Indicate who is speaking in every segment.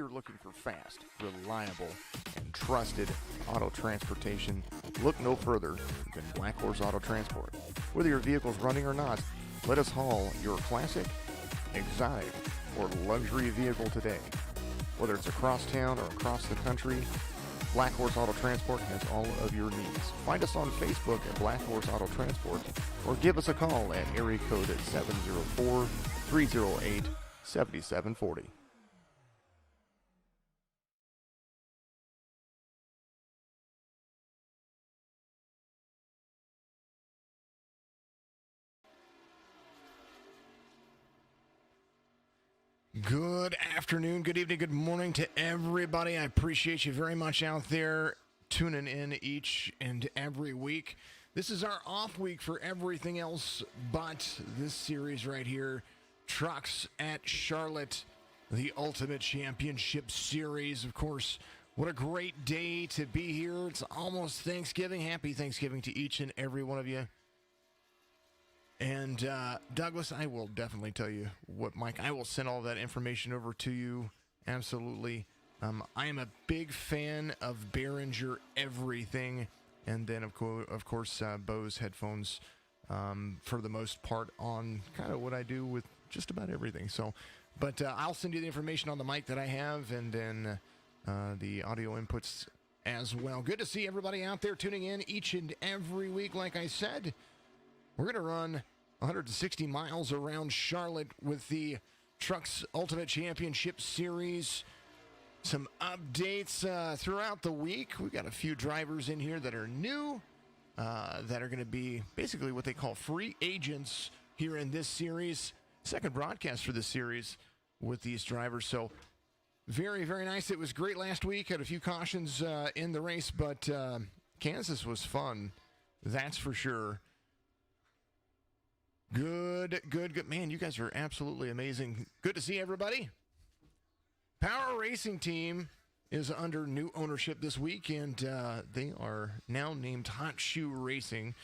Speaker 1: you're looking for fast, reliable, and trusted auto transportation, look no further than Black Horse Auto Transport. Whether your vehicle's running or not, let us haul your classic, exotic, or luxury vehicle today. Whether it's across town or across the country, Black Horse Auto Transport has all of your needs. Find us on Facebook at Black Horse Auto Transport or give us a call at area code 704-308-7740. Good afternoon, good evening, good morning to everybody. I appreciate you very much out there tuning in each and every week. This is our off week for everything else but this series right here, Trucks at Charlotte, the Ultimate Championship Series. Of course, what a great day to be here. It's almost Thanksgiving. Happy Thanksgiving to each and every one of you. And Douglas, I will definitely tell you what, Mike, I will send all that information over to you. Absolutely. I am a big fan of Behringer everything. And then, of course, Bose headphones for the most part on kind of what I do with just about everything. So, but I'll send you the information on the mic that I have and then the audio inputs as well. Good to see everybody out there tuning in each and every week. Like I said, we're going to run 160 miles around Charlotte with the Trucks Ultimate Championship Series. Some updates throughout the week. We've got a few drivers in here that are new, that are going to be basically what they call free agents here in this series. Second broadcast for this series with these drivers. So very, very nice. It was great last week. Had a few cautions in the race, but Kansas was fun. That's for sure. Good. Man, you guys are absolutely amazing. Good to see everybody. Power Racing Team is under new ownership this week, and they are now named Hot Shoe Racing.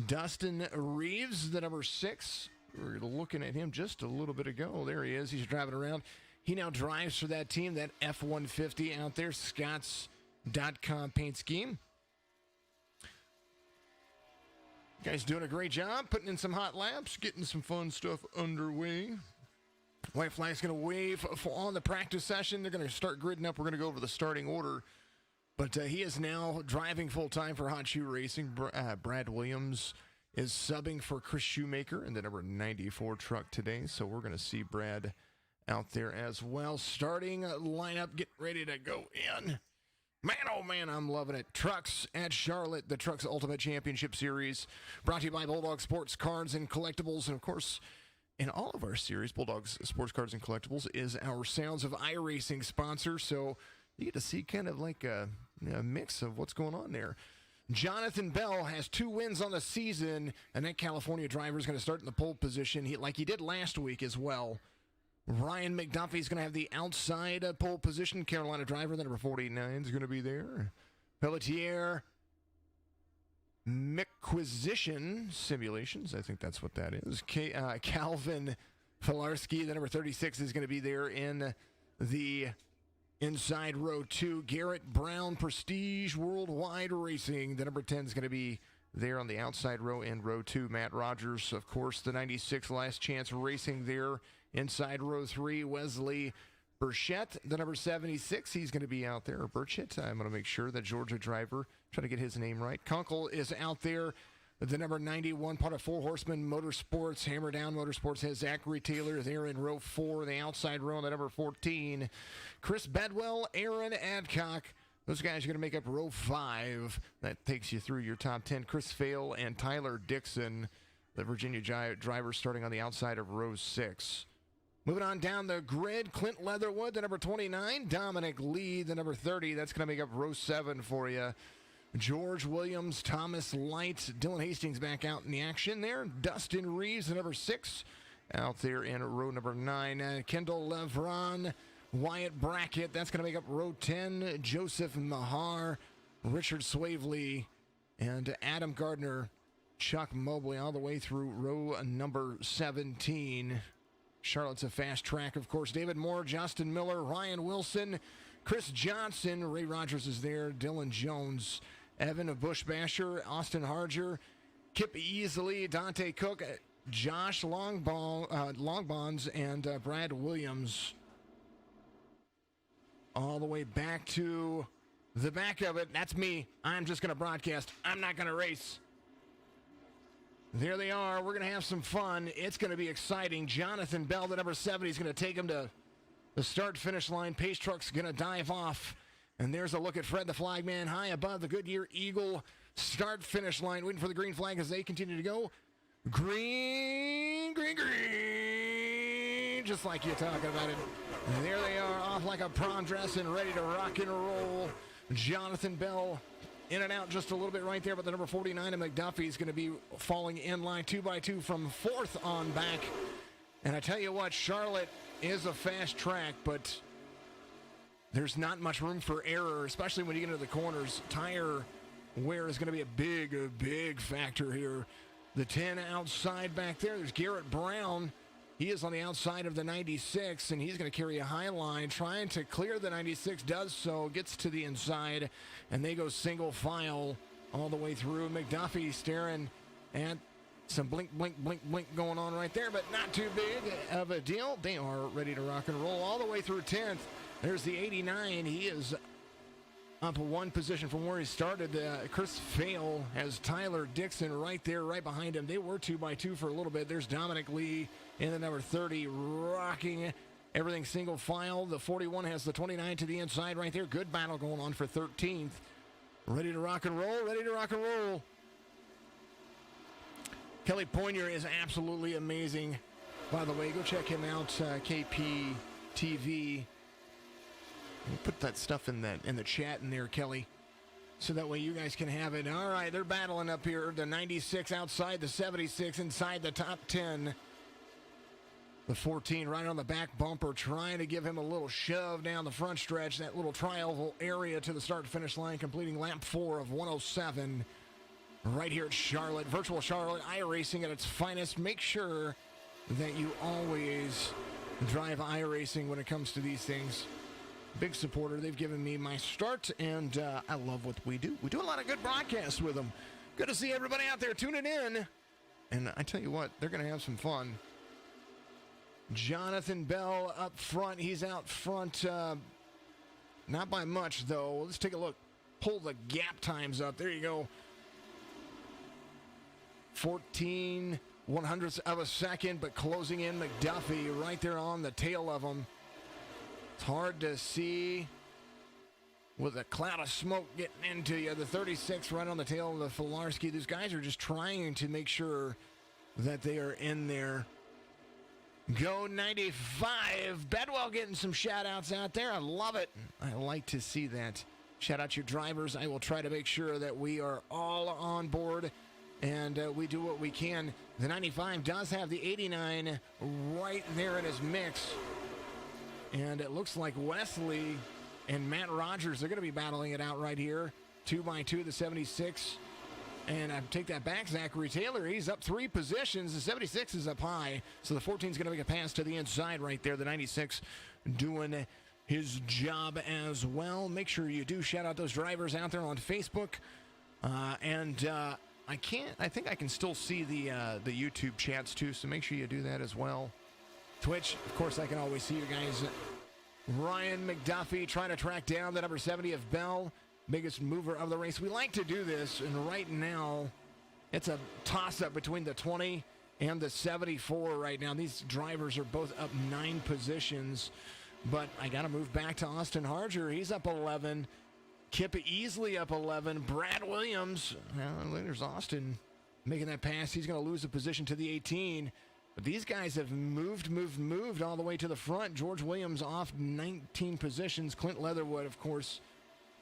Speaker 1: Dustin Reeves, the number 6. We were looking at him just a little bit ago. There he is. He's driving around. He now drives for that team, that F-150 out there, Scotts.com paint scheme. You guys doing a great job, putting in some hot laps, getting some fun stuff underway. White flag's going to wave on the practice session. They're going to start gridding up. We're going to go over the starting order. But he is now driving full-time for Hot Shoe Racing. Brad Williams is subbing for Chris Shoemaker in the number 94 truck today. So we're going to see Brad out there as well. Starting lineup, get ready to go in. Man, oh man, I'm loving it. Trucks at Charlotte, the Trucks Ultimate Championship Series, brought to you by Bulldog Sports Cards and Collectibles. And, of course, in all of our series, Bulldog's Sports Cards and Collectibles is our Sounds of iRacing sponsor. So you get to see kind of like a mix of what's going on there. Jonathon Bell has 2 wins on the season, and that California driver is going to start in the pole position like he did last week as well. Ryan McDuffie is going to have the outside pole position. Carolina driver, the number 49 is going to be there. Pelletier Micquisition Simulations, I think that's what that is. Calvin Filarski, the number 36, is going to be there in the inside row 2. Garrett Brown Prestige Worldwide Racing, the number 10 is going to be there on the outside row in row 2. Matt Rogers, of course, the 96 Last Chance Racing there. Inside row 3, Wesley Burchett, the number 76. He's going to be out there. Burchett, I'm going to make sure that Georgia driver, try to get his name right. Kunkel is out there. The number 91, part of 4 Horsemen Motorsports. Hammer Down Motorsports has Zachary Taylor there in row 4. The outside row on the number 14. Chris Bedwell, Aaron Adcock. Those guys are going to make up row 5. That takes you through your top 10. Chris Fail and Tyler Dixon, the Virginia driver, starting on the outside of row 6. Moving on down the grid, Clint Leatherwood, the number 29. Dominic Lee, the number 30. That's going to make up row 7 for you. George Williams, Thomas Light, Dylan Hastings back out in the action there. Dustin Reeves, the number 6, out there in row number 9. Kendall Levron, Wyatt Brackett. That's going to make up row 10. Joseph Mahar, Richard Swavely, and Adam Gardner, Chuck Mobley, all the way through row number 17. Charlotte's a fast track, of course. David Moore, Justin Miller, Ryan Wilson, Chris Johnson, Ray Rogers is there, Dylan Jones, Evan Bushbasher, Austin Harger, Kip Easley, Dante Cook, Josh Longbonds, and Brad Williams. All the way back to the back of it. That's me. I'm just going to broadcast. I'm not going to race. There they are. We're going to have some fun. It's going to be exciting. Jonathon Bell, the number 70, is going to take him to the start-finish line. Pace Truck's going to dive off. And there's a look at Fred the Flagman high above the Goodyear Eagle start-finish line, waiting for the green flag as they continue to go. Green, green, green, just like you're talking about it. And there they are, off like a prom dress and ready to rock and roll. Jonathon Bell in and out just a little bit right there, but the number 49 of McDuffie is going to be falling in line 2x2 from fourth on back. And I tell you what, Charlotte is a fast track, but there's not much room for error, especially when you get into the corners. Tire wear is going to be a big factor here. The 10 outside back there. There's Garrett Brown. He is on the outside of the 96, and he's going to carry a high line, trying to clear the 96, does so, gets to the inside, and they go single file all the way through. McDuffie staring at some blink going on right there, but not too big of a deal. They are ready to rock and roll all the way through 10th. There's the 89. He is up one position from where he started. Chris Fail has Tyler Dixon right there, right behind him. They were 2x2 for a little bit. There's Dominic Lee in the number 30, rocking everything single file. The 41 has the 29 to the inside right there. Good battle going on for 13th. Ready to rock and roll, ready to rock and roll. Kelly Poinier is absolutely amazing. By the way, go check him out, KP TV. Put that stuff in the chat in there, Kelly, so that way you guys can have it. All right, they're battling up here. The 96 outside the 76, inside the top 10. The 14 right on the back bumper, trying to give him a little shove down the front stretch, that little tri-oval area to the start-finish line, completing lap 4 of 107. Right here at Charlotte, virtual Charlotte, iRacing at its finest. Make sure that you always drive iRacing when it comes to these things. Big supporter. They've given me my start, and I love what we do. We do a lot of good broadcasts with them. Good to see everybody out there tuning in. And I tell you what, they're going to have some fun. Jonathon Bell up front. He's out front, not by much, though. Let's take a look. Pull the gap times up. There you go. 14 100ths of a second, but closing in McDuffie right there on the tail of him. It's hard to see with a cloud of smoke getting into you. The 36 right on the tail of the Filarski. These guys are just trying to make sure that they are in there. Go 95. Bedwell getting some shout-outs out there. I love it. I like to see that. Shout out your drivers. I will try to make sure that we are all on board and we do what we can. The 95 does have the 89 right there in his mix. And it looks like Wesley and Matt Rogers are going to be battling it out right here. 2x2, the 76. And I take that back, Zachary Taylor. He's up 3 positions. The 76 is up high. So the 14 is going to make a pass to the inside right there. The 96 doing his job as well. Make sure you do shout out those drivers out there on Facebook. I think I can still see the YouTube chats too. So make sure you do that as well. Twitch, of course, I can always see you guys. Ryan McDuffie trying to track down the number 70 of Bell, biggest mover of the race. We like to do this, and right now, it's a toss-up between the 20 and the 74 right now. These drivers are both up 9 positions, but I got to move back to Austin Harger. He's up 11. Kip easily up 11. Brad Williams, well, there's Austin making that pass. He's going to lose a position to the 18. But these guys have moved all the way to the front. George Williams off 19 positions. Clint Leatherwood, of course,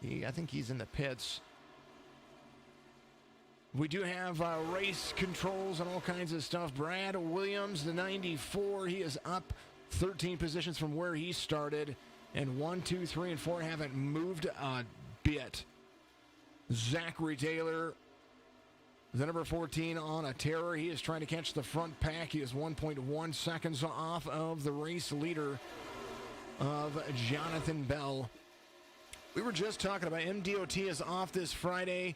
Speaker 1: I think he's in the pits. We do have race controls and all kinds of stuff. Brad Williams, the 94, he is up 13 positions from where he started. And 1, 2, 3, and 4 haven't moved a bit. Zachary Taylor The number 14 on a terror. He is trying to catch the front pack. He is 1.1 seconds off of the race leader of Jonathon Bell. We were just talking about MDOT is off this Friday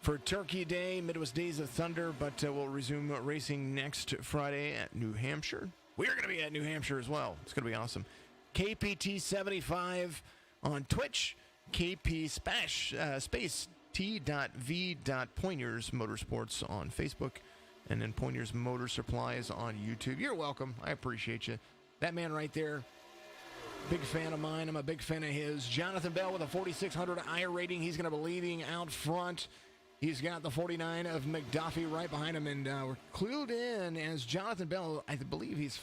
Speaker 1: for Turkey Day, Midwest Days of Thunder, but we'll resume racing next Friday at New Hampshire. We're going to be at New Hampshire as well. It's going to be awesome. KPT 75 on Twitch, KP space T.V.Pointers Motorsports on Facebook, and then Pointers Motor Supplies on YouTube. You're welcome. I appreciate you. That man right there, big fan of mine. I'm a big fan of his. Jonathon Bell with a 4,600 I rating. He's going to be leading out front. He's got the 49 of McDuffie right behind him, and we're clued in as Jonathon Bell, I believe his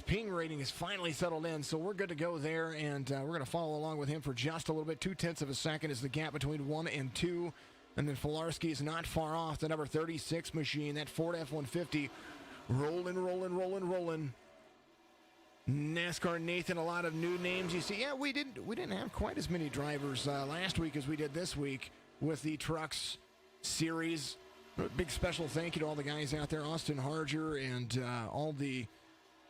Speaker 1: ping rating is finally settled in, so we're good to go there, and we're going to follow along with him for just a little bit. 0.2 of a second is the gap between 1 and 2, and then Filarski is not far off the number 36 machine, that Ford F-150, rolling. NASCAR Nathan, a lot of new names you see. Yeah, we didn't have quite as many drivers last week as we did this week with the Trucks Series. A big special thank you to all the guys out there, Austin Harger and all the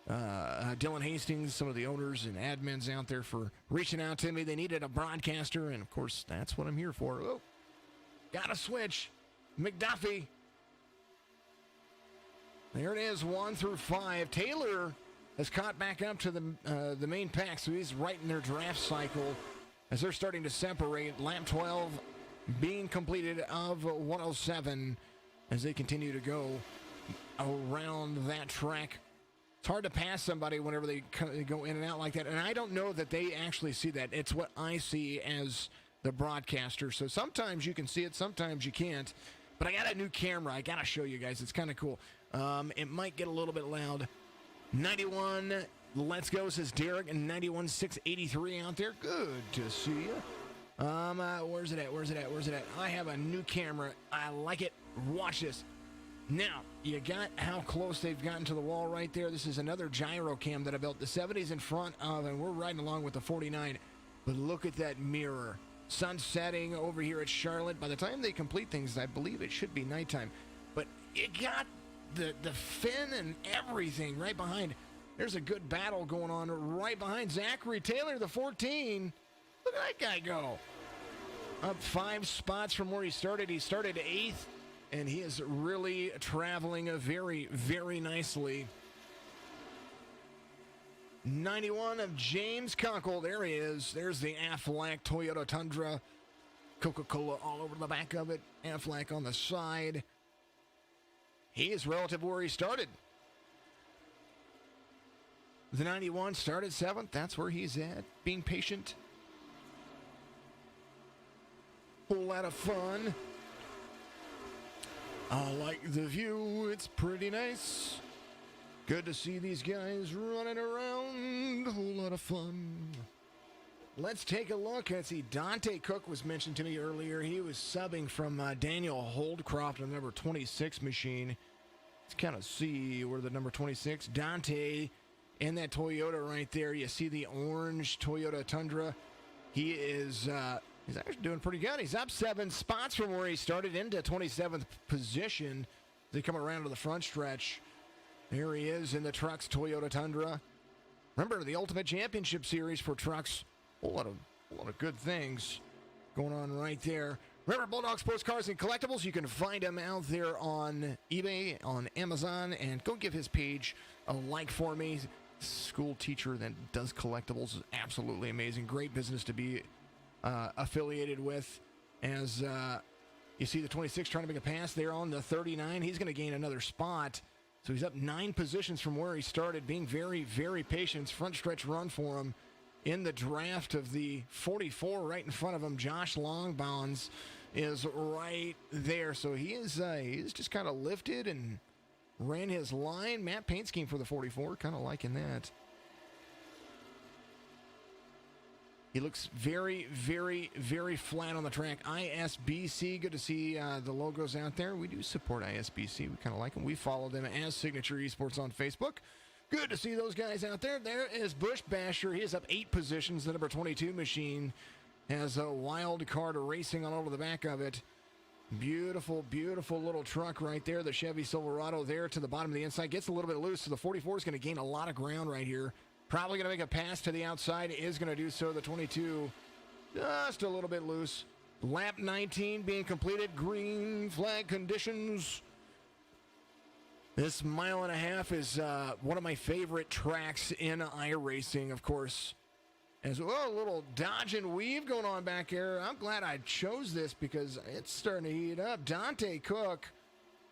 Speaker 1: Dylan Hastings, some of the owners and admins out there for reaching out to me. They needed a broadcaster, and of course, that's what I'm here for. Oh, got a switch. McDuffie. There it is, 1 through 5. Taylor has caught back up to the main pack, so he's right in their draft cycle as they're starting to separate. Lap 12 being completed of 107 as they continue to go around that track. It's hard to pass somebody whenever they go in and out like that, and I don't know that they actually see that. It's what I see as the broadcaster. So sometimes you can see it, sometimes you can't. But I got a new camera. I got to show you guys. It's kind of cool. It might get a little bit loud. 91, let's go, says Derek, and 91,683 out there. Good to see you. Where's it at? I have a new camera. I like it. Watch this. Now, you got how close they've gotten to the wall right there. This is another gyro cam that I built. The 70's in front of, and we're riding along with the 49. But look at that mirror. Sun setting over here at Charlotte. By the time they complete things, I believe it should be nighttime. But it got the fin and everything right behind. There's a good battle going on right behind Zachary Taylor, the 14. Look at that guy go. Up 5 spots from where he started. He started 8th, and he is really traveling very, very nicely. 91 of James Conkle. There he is. There's the Aflac Toyota Tundra. Coca-Cola all over the back of it. Aflac on the side. He is relative where he started. The 91 started 7th. That's where he's at. Being patient. Whole lot of fun. I like the view. It's pretty nice. Good to see these guys running around. A whole lot of fun. Let's take a look. Let's see. Dante Cook was mentioned to me earlier. He was subbing from Daniel Holdcroft on the number 26 machine. Let's kind of see where the number 26. Dante in that Toyota right there. You see the orange Toyota Tundra. He is he's actually doing pretty good. He's up 7 spots from where he started into 27th position. They come around to the front stretch. There he is in the Trucks Toyota Tundra. Remember, the Ultimate Championship Series for Trucks. A lot of good things going on right there. Remember, Bulldog Sports Cars and Collectibles. You can find him out there on eBay, on Amazon, and go give his page a like for me. School teacher that does collectibles is absolutely amazing. Great business to be affiliated with. As you see the 26 trying to make a pass there on the 39. He's going to gain another spot. So he's up 9 positions from where he started, being very, very patient. Front stretch run for him in the draft of the 44 right in front of him. Josh Longbonds is right there. So he's just kind of lifted and ran his line. Matt paint scheme for the 44, kind of liking that. He looks very, very, very flat on the track. ISBC, good to see the logos out there. We do support ISBC. We kind of like them. We follow them as Signature Esports on Facebook. Good to see those guys out there. There is Bush Basher. He is up 8 positions. The number 22 machine has a wild card racing all over the back of it. Beautiful, beautiful little truck right there. The Chevy Silverado there to the bottom of the inside. Gets a little bit loose, so the 44 is going to gain a lot of ground right here. Probably going to make a pass to the outside. Is going to do so. The 22 just a little bit loose. Lap 19 being completed. Green flag conditions. This mile and a half is one of my favorite tracks in iRacing, of course. As well, a little dodge and weave going on back here. I'm glad I chose this because it's starting to heat up. Dante Cook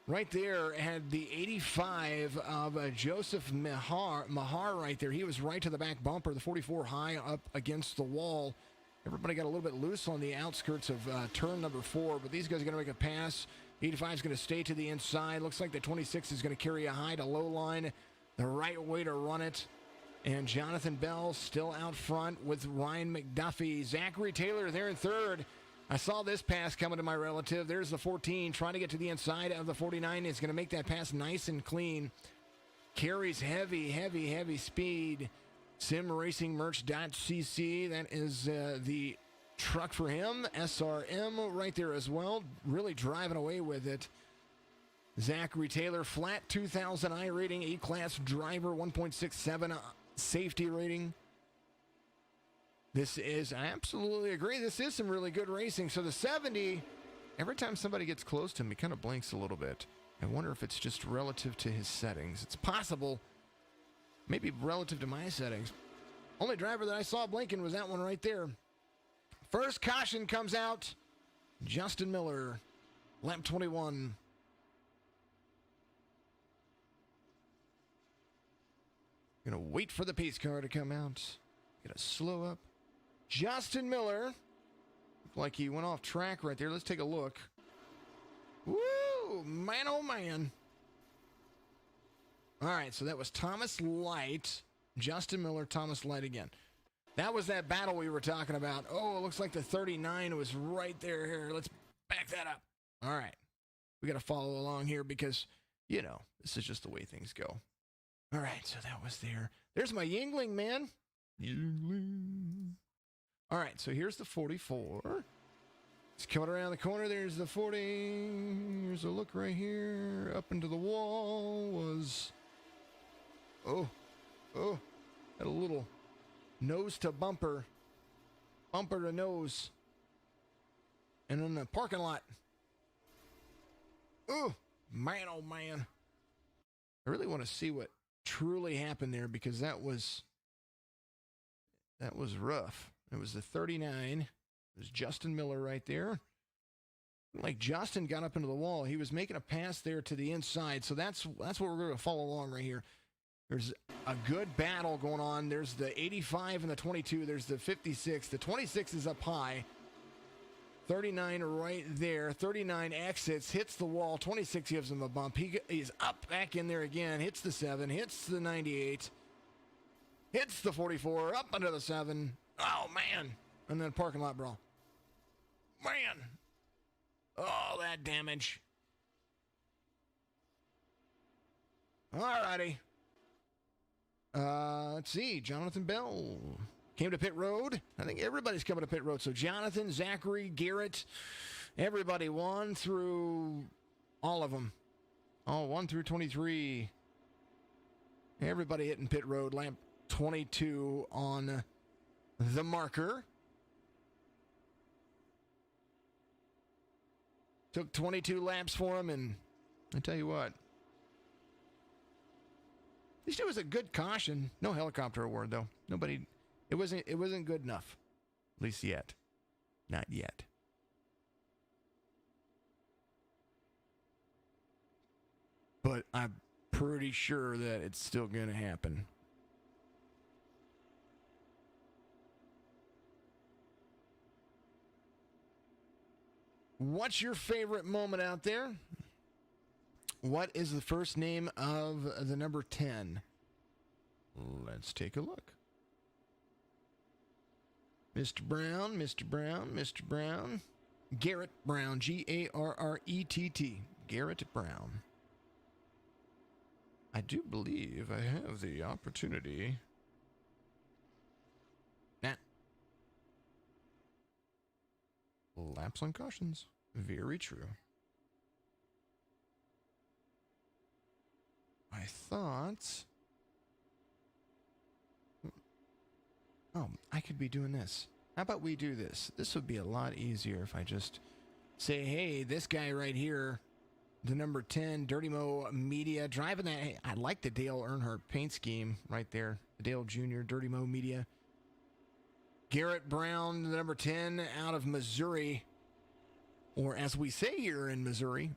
Speaker 1: right there had the 85 of Joseph Mahar right there. He was right to the back bumper, the 44 high up against the wall. Everybody got a little bit loose on the outskirts of turn number 4, but these guys are going to make a pass. 85 is going to stay to the inside. Looks like the 26 is going to carry a high to low line. The right way to run it. And Jonathon Bell still out front with Ryan McDuffie. Zachary Taylor there in third. I saw this pass coming to my relative. There's the 14 trying to get to the inside of the 49. Is going to make that pass nice and clean. Carries heavy, heavy, heavy speed. SimRacingMerch.cc. That is the truck for him. SRM right there as well. Really driving away with it. Zachary Taylor, flat 2,000 I rating, A-class driver, 1.67 safety rating. This is, I absolutely agree, this is some really good racing. So the 70, every time somebody gets close to him, he kind of blinks a little bit. I wonder if it's just relative to his settings. It's possible, maybe relative to my settings. Only driver that I saw blinking was that one right there. First caution comes out. Justin Miller, lap 21. Gonna wait for the pace car to come out. Gonna slow up. Justin Miller. Looked like he went off track right there. Let's take a look. Woo! Man, oh man. All right, so that was Thomas Light. Justin Miller, Thomas Light again. That was that battle we were talking about. Oh, it looks like the 39 was right there. Here, let's back that up. All right. We got to follow along here because, you know, this is just the way things go. All right, so that was there. There's my Yingling, man. Yingling. All right, so here's the 44. It's coming around the corner. There's the 40. Here's a look right here. Up into the wall was... Oh. Had a little nose to bumper. Bumper to nose. And in the parking lot. Oh, man, oh, man. I really want to see what truly happened there because that was rough. It was the 39. It was Justin Miller right there. Like Justin got up into the wall. He was making a pass there to the inside. So that's what we're going to follow along right here. There's a good battle going on. There's the 85 and the 22. There's the 56. The 26 is up high. 39 right there. 39 exits, hits the wall. 26 gives him a bump. He's up back in there again. Hits the 7. Hits the 98. Hits the 44. Up under the 7. Oh, man. And then parking lot brawl. Man. Oh, that damage. All righty. Let's see. Jonathon Bell came to pit road. I think everybody's coming to pit road. So Jonathon, Zachary, Garrett, everybody 1 through all of them. All 1 through 23. Everybody hitting pit road. Lap 22 on the marker. Took 22 laps for him, and I tell you what. At least it was a good caution. No helicopter award, though. Nobody... It wasn't good enough. At least yet. Not yet. But I'm pretty sure that it's still going to happen. What's your favorite moment out there? What is the first name of the number 10? Let's take a look. Mr. Brown, Mr. Brown, Mr. Brown. Garrett Brown, Garrett. Garrett Brown. I do believe I have the opportunity. Laps on cautions. Very true. thought... Oh, I could be doing this. How about we do this? This would be a lot easier if I just say, hey, this guy right here, the number 10, Dirty Mo Media, driving that. Hey, I like the Dale Earnhardt paint scheme right there. The Dale Jr., Dirty Mo Media. Garrett Brown, the number 10, out of Missouri. Or as we say here in Missouri.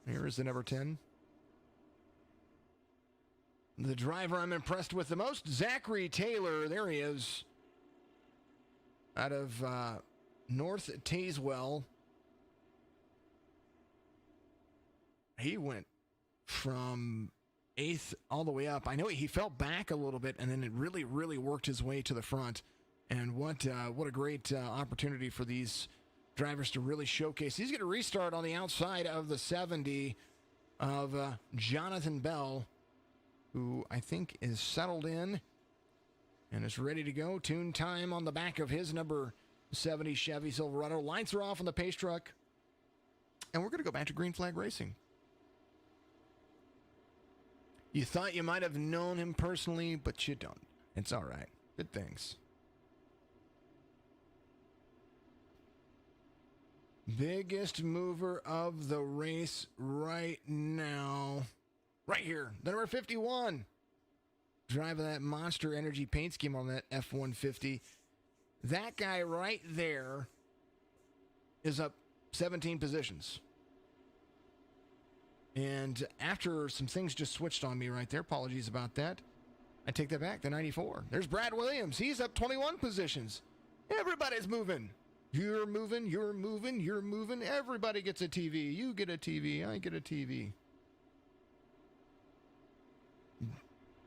Speaker 1: Here is the number 10. The driver I'm impressed with the most, Zachary Taylor. There he is. Out of North Tazewell. He went from 8th all the way up. I know he fell back a little bit, and then it really, really worked his way to the front. And what a great opportunity for these drivers to really showcase. He's going to restart on the outside of the 70 of Jonathon Bell, who I think is settled in and is ready to go. Tune time on the back of his number 70 Chevy Silverado. Lights are off on the pace truck. And we're going to go back to green flag racing. You thought you might have known him personally, but you don't. It's all right. Good things. Biggest mover of the race right now. Right here, the number 51. Driving that Monster Energy paint scheme on that F-150. That guy right there is up 17 positions. And after some things just switched on me right there, apologies about that, I take that back, the 94. There's Brad Williams. He's up 21 positions. Everybody's moving. You're moving, you're moving, you're moving. Everybody gets a TV. You get a TV, I get a TV.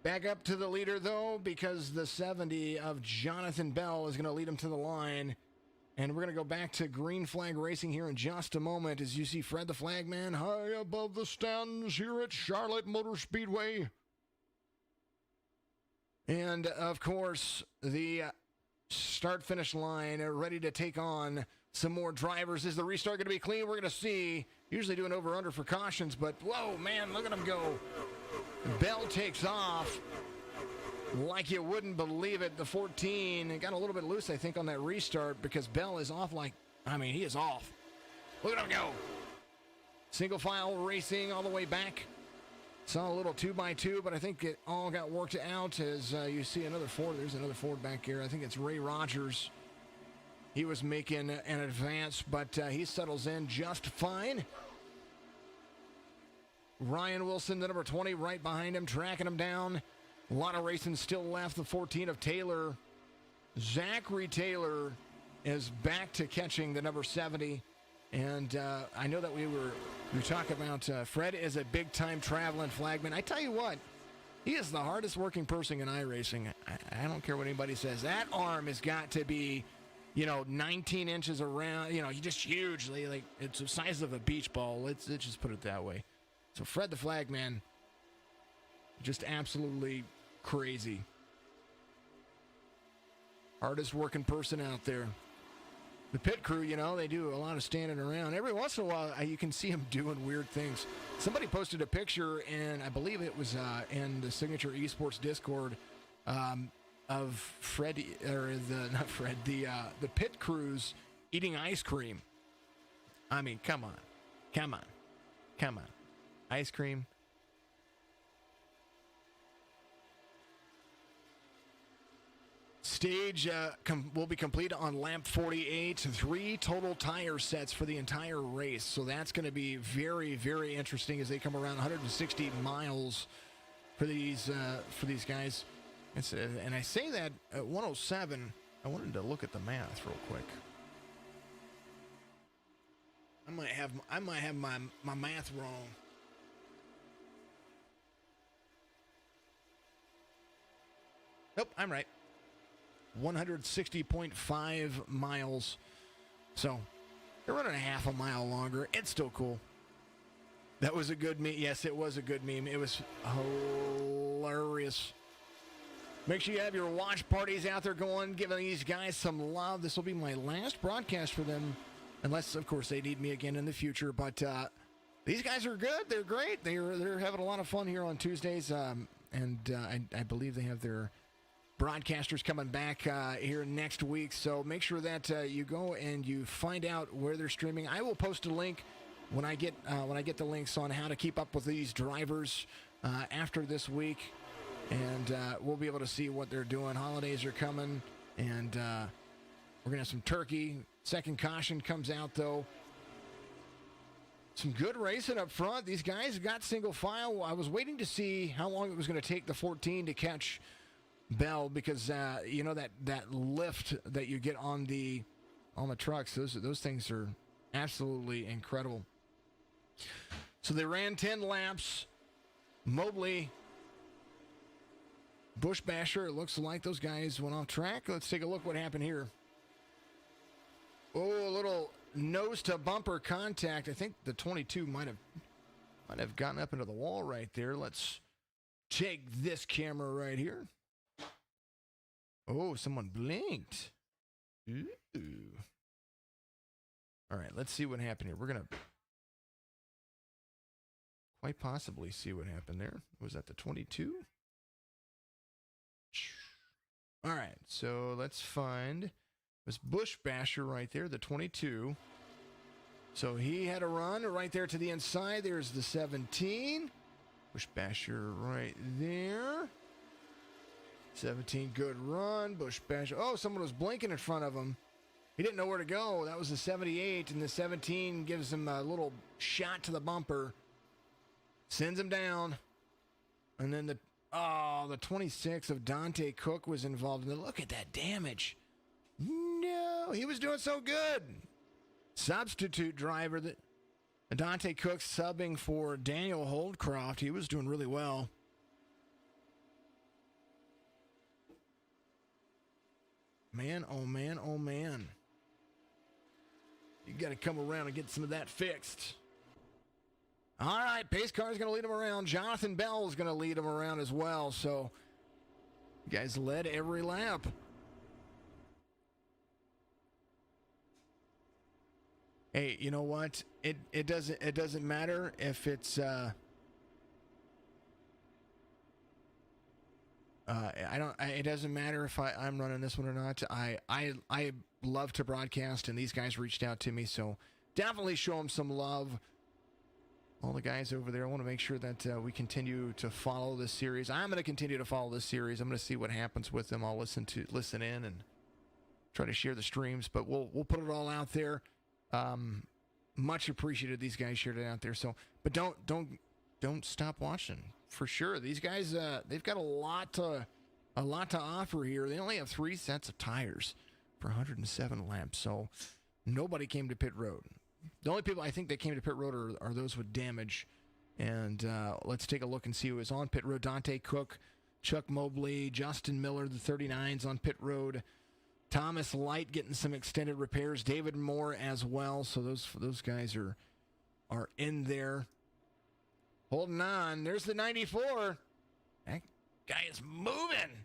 Speaker 1: Back up to the leader, though, because the 70 of Jonathon Bell is going to lead him to the line. And we're going to go back to green flag racing here in just a moment as you see Fred the Flagman high above the stands here at Charlotte Motor Speedway. And, of course, the start-finish line ready to take on some more drivers. Is the restart going to be clean? We're going to see. Usually do an over-under for cautions, but, whoa, man, look at him go. Bell takes off like you wouldn't believe it. The 14 got a little bit loose, I think, on that restart because Bell is off he is off. Look at him go. Single file racing all the way back. Saw a little 2x2, but I think it all got worked out as you see another Ford. There's another Ford back here. I think it's Ray Rogers. He was making an advance, but he settles in just fine. Ryan Wilson, the number 20, right behind him, tracking him down. A lot of racing still left. The 14 of Taylor. Zachary Taylor is back to catching the number 70. And I know that we were talking about Fred is a big-time traveling flagman. I tell you what, he is the hardest working person in iRacing. I don't care what anybody says. That arm has got to be, 19 inches around. He's just huge. Like it's the size of a beach ball. Let's just put it that way. So Fred the Flagman, just absolutely crazy. Hardest working person out there. The pit crew, they do a lot of standing around. Every once in a while, you can see them doing weird things. Somebody posted a picture, and I believe it was in the Signature Esports Discord of Freddie, or the pit crews eating ice cream. I mean, come on. Ice cream. Stage will be complete on lap 48. 3 total tire sets for the entire race. So that's going to be very, very interesting as they come around 160 miles for these guys. And I say that at 107. I wanted to look at the math real quick. I might have my math wrong. Nope, I'm right. 160.5 miles. So they're running a half a mile longer. It's still cool. That was a good meme. Yes, it was a good meme. It was hilarious. Make sure you have your watch parties out there going, giving these guys some love. This will be my last broadcast for them, unless, of course, they need me again in the future. But these guys are good. They're great. They're having a lot of fun here on Tuesdays, and I believe they have their broadcasters coming back here next week. So make sure that you go and you find out where they're streaming. I will post a link when I get the links on how to keep up with these drivers after this week, and we'll be able to see what they're doing. Holidays are coming, and we're gonna have some turkey. Second caution comes out though. Some good racing up front. These guys got single file. I was waiting to see how long it was going to take the 14 to catch Bell, because you know that lift that you get on the trucks. Those things are absolutely incredible. So they ran 10 laps. Mobley, Bush Basher, it looks like those guys went off track. Let's take a look what happened here. Oh, a little nose to bumper contact. I think the 22 might have gotten up into the wall right there. Let's take this camera right here. Oh, someone blinked. Ooh. All right, let's see what happened here. We're going to quite possibly see what happened there. Was that the 22? All right, so let's find this Bush Basher right there, the 22. So he had a run right there to the inside. There's the 17. Bush Basher right there. 17, good run. Bush Basher. Oh, someone was blinking in front of him. He didn't know where to go. That was the 78, and the 17 gives him a little shot to the bumper. Sends him down. And then the 26 of Dante Cook was involved. And look at that damage. No, he was doing so good. Substitute driver, Dante Cook subbing for Daniel Holdcroft. He was doing really well. Man, oh man, oh man. You got to come around and get some of that fixed. All right, pace car is going to lead him around. Jonathon Bell is going to lead him around as well. So, you guys led every lap. Hey, you know what? It doesn't matter if it's it doesn't matter if I'm running this one or not. I love to broadcast, and these guys reached out to me, so definitely show them some love. All the guys over there, I want to make sure that we continue to follow this series. I'm going to continue to follow this series. I'm going to see what happens with them. I'll listen in and try to share the streams, but we'll put it all out there. Much appreciated. These guys shared it out there. So, but don't stop watching for sure. These guys, they've got a lot to offer here. They only have 3 sets of tires for 107 laps. So nobody came to pit road. The only people I think that came to pit road are those with damage. And let's take a look and see who is on pit road. Dante Cook, Chuck Mobley, Justin Miller, the 39s on pit road. Thomas Light getting some extended repairs. David Moore as well. So those guys are in there. Holding on. There's the 94. That guy is moving.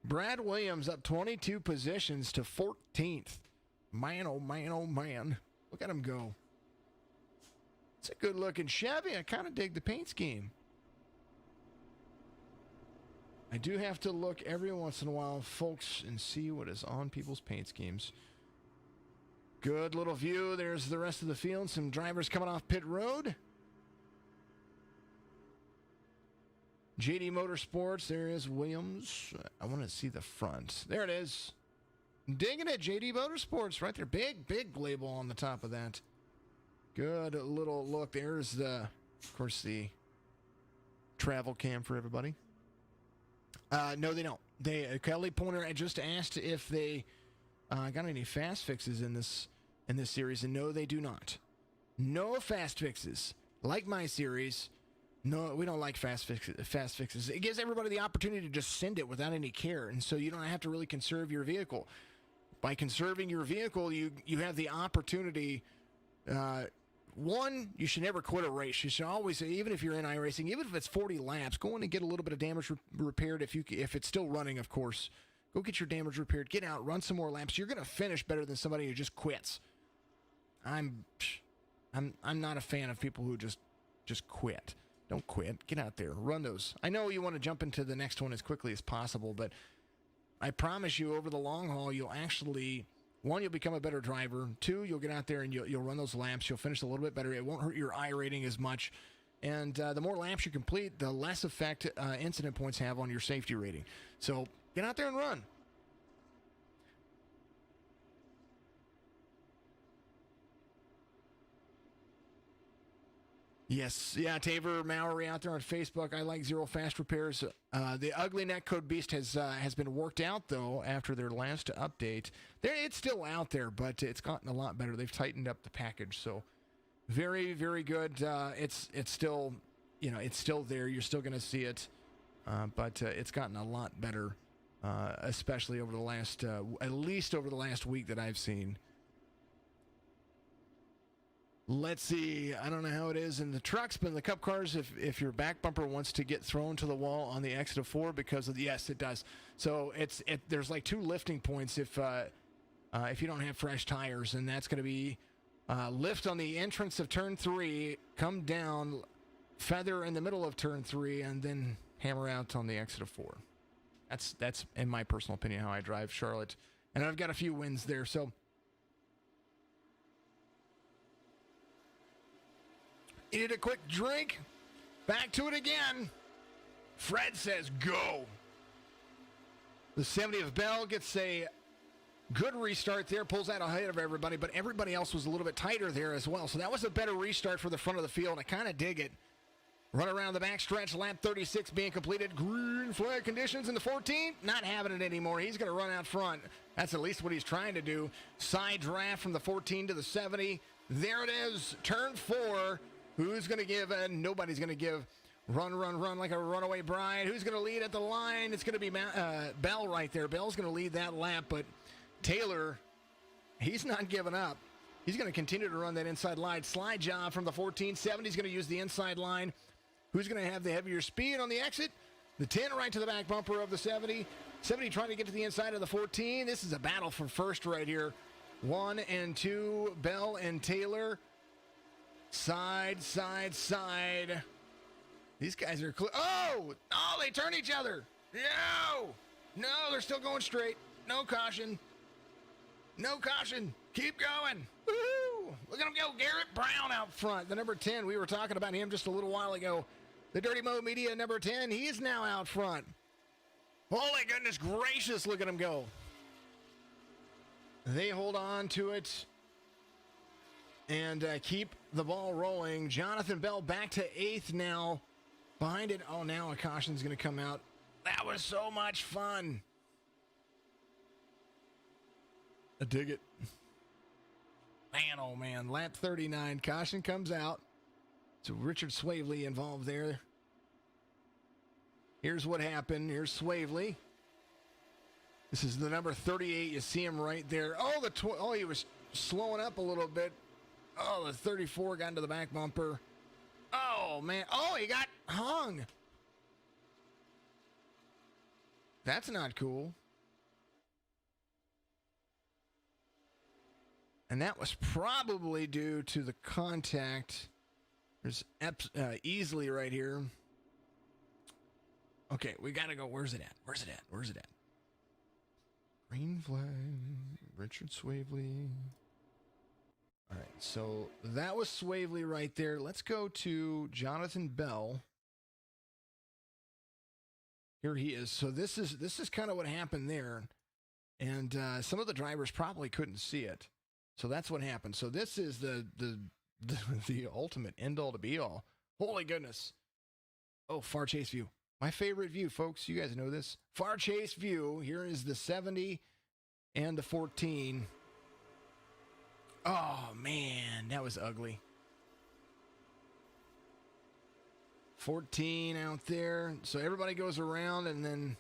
Speaker 1: Brad Williams up 22 positions to 14th. Man, oh man, oh man. Look at him go. It's a good-looking Chevy. I kind of dig the paint scheme. I do have to look every once in a while, folks, and see what is on people's paint schemes. Good little view. There's the rest of the field. Some drivers coming off pit road. JD Motorsports. There is Williams. I want to see the front. There it is. Digging it, JD Motorsports right there. Big label on the top of that. Good little look. There's of course, the travel cam for everybody. No, they don't. Kelly Pointer just asked if they got any fast fixes in this series, and no, they do not. No fast fixes. Like my series, no, we don't like fast fixes. It gives everybody the opportunity to just send it without any care, and so you don't have to really conserve your vehicle. By conserving your vehicle, you have the opportunity. One, you should never quit a race. You should always, even if you're in iRacing, even if it's 40 laps, go in and get a little bit of damage repaired if it's still running, of course. Go get your damage repaired. Get out, run some more laps. You're going to finish better than somebody who just quits. I'm I'm not a fan of people who just quit. Don't quit. Get out there. Run those. I know you want to jump into the next one as quickly as possible, but I promise you over the long haul, you'll actually, one, you'll become a better driver. Two, you'll get out there and you'll run those laps. You'll finish a little bit better. It won't hurt your I rating as much. And the more laps you complete, the less effect incident points have on your safety rating. So get out there and run. Yes, yeah, Taver Maury out there on Facebook. I like Zero Fast Repairs. The ugly netcode beast has been worked out though after their last update. It's still out there, but it's gotten a lot better. They've tightened up the package, so very, very good. It's still, it's still there. You're still going to see it, but it's gotten a lot better, especially over the last, at least over the last week that I've seen. Let's see. I don't know how it is in the trucks, but in the Cup cars, if your back bumper wants to get thrown to the wall on the exit of 4 because of the, yes, it does. So there's like 2 lifting points if you don't have fresh tires, and that's going to be lift on the entrance of turn 3, come down, feather in the middle of turn 3, and then hammer out on the exit of 4. That's in my personal opinion how I drive Charlotte, and I've got a few wins there. So. Needed a quick drink. Back to it again. Fred says go. The 70th Bell gets a good restart there. Pulls out ahead of everybody, but everybody else was a little bit tighter there as well. So that was a better restart for the front of the field. I kind of dig it. Run around the back stretch. Lap 36 being completed. Green flag conditions in the 14. Not having it anymore. He's going to run out front. That's at least what he's trying to do. Side draft from the 14 to the 70. There it is. Turn 4. Who's going to give? Nobody's going to give. Run, run, run like a runaway bride. Who's going to lead at the line? It's going to be Bell right there. Bell's going to lead that lap, but Taylor, he's not giving up. He's going to continue to run that inside line. Slide job from the 14. 70's going to use the inside line. Who's going to have the heavier speed on the exit? The 10 right to the back bumper of the 70. 70 trying to get to the inside of the 14. This is a battle for first right here. 1 and 2, Bell and Taylor. Side, side, side. These guys are oh, they turn each other. No, they're still going straight. No caution. No caution. Keep going. Woo-hoo. Look at him go. Garrett Brown out front. The number 10. We were talking about him just a little while ago. The Dirty Mo Media number 10. He is now out front. Holy goodness gracious. Look at him go. They hold on to it and keep the ball rolling. Jonathon Bell back to 8th now. Behind it. Oh, now a caution's going to come out. That was so much fun. I dig it. Man, oh man. Lap 39. Caution comes out. So Richard Swavely involved there. Here's what happened. Here's Swavely. This is the number 38. You see him right there. Oh, he was slowing up a little bit. Oh, the 34 got into the back bumper. Oh, man. Oh, he got hung. That's not cool. And that was probably due to the contact. There's easily right here. Okay, we got to go. Where's it at? Where's it at? Where's it at? Green flag. Richard Swavely. All right, so that was Swavely right there. Let's go to Jonathon Bell. Here he is. So this is kind of what happened there, and some of the drivers probably couldn't see it. So that's what happened. So this is the ultimate end all to be all. Holy goodness! Oh, far chase view. My favorite view, folks. You guys know this. Far chase view. Here is the 70 and the 14. Oh, man, that was ugly. 14 out there. So everybody goes around, and then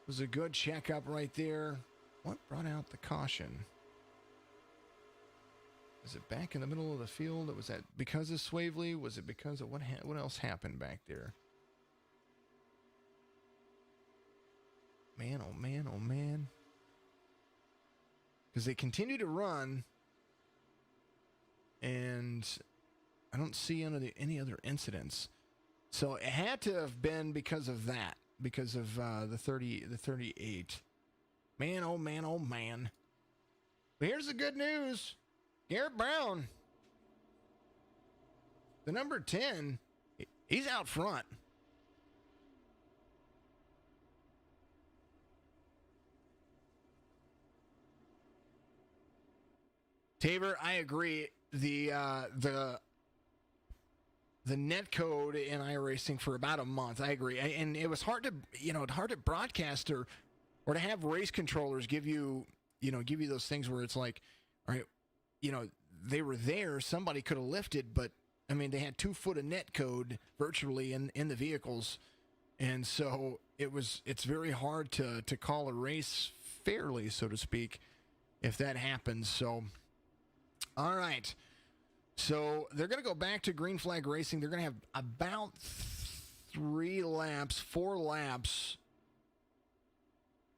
Speaker 1: it was a good checkup right there. What brought out the caution? Was it back in the middle of the field? Was that because of Swavely? Was it because of what else happened back there? Man, oh man, oh man. Because they continue to run. and I don't see any other incidents. So it had to have been because of that, because of the 38. Man, oh man, oh man. But here's the good news. Garrett Brown, the number 10, he's out front. Tabor, I agree. The net code in iRacing for about a month, I agree. And it was hard to broadcast or to have race controllers give you those things where it's like, all right, they were there, somebody could have lifted, but I mean, they had 2 foot of net code virtually in the vehicles. And so it's very hard to call a race fairly, so to speak, if that happens. So, all right. So they're going to go back to green flag racing. They're going to have about 4 laps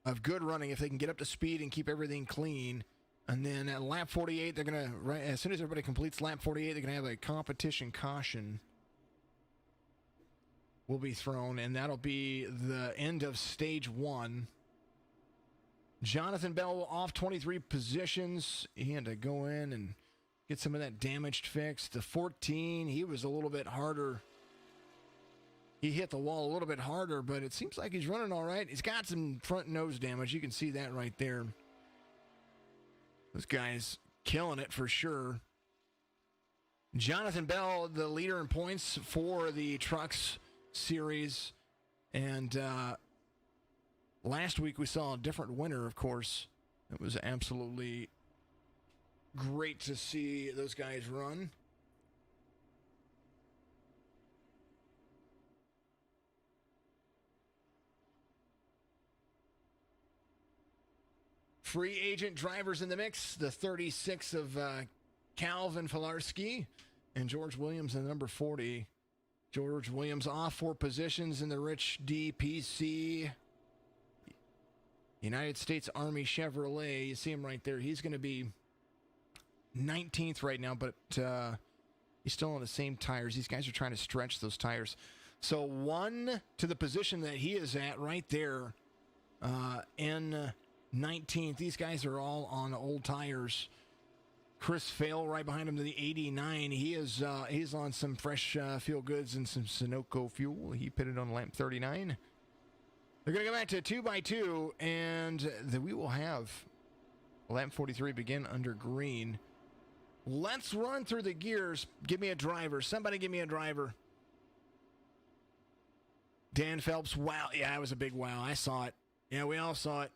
Speaker 1: of good running if they can get up to speed and keep everything clean. And then at lap 48, they're going to, as soon as everybody completes lap 48, they're going to have a competition caution will be thrown, and that'll be the end of stage 1. Jonathon Bell off 23 positions. He had to go in and get some of that damage fixed. The 14, he was a little bit harder. He hit the wall a little bit harder, but it seems like he's running all right. He's got some front nose damage. You can see that right there. This guy's killing it for sure. Jonathon Bell, the leader in points for the Trucks Series. And last week we saw a different winner, of course. It was absolutely great to see those guys run. Free agent drivers in the mix. The 36 of Calvin Filarski and George Williams in the number 40. George Williams off 4 positions in the Rich DPC. United States Army Chevrolet. You see him right there. He's going to be 19th right now, but he's still on the same tires. These guys are trying to stretch those tires. So 1 to the position that he is at right there in 19th. These guys are all on old tires. Chris Fail right behind him to the 89. He's on some fresh fuel goods and some Sunoco fuel. He pitted on lap 39. They're going to go back to 2x2, and we will have lap 43 begin under green. Let's run through the gears. Give me a driver. Somebody give me a driver. Dan Phelps, wow. Yeah, it was a big wow. I saw it. Yeah, we all saw it.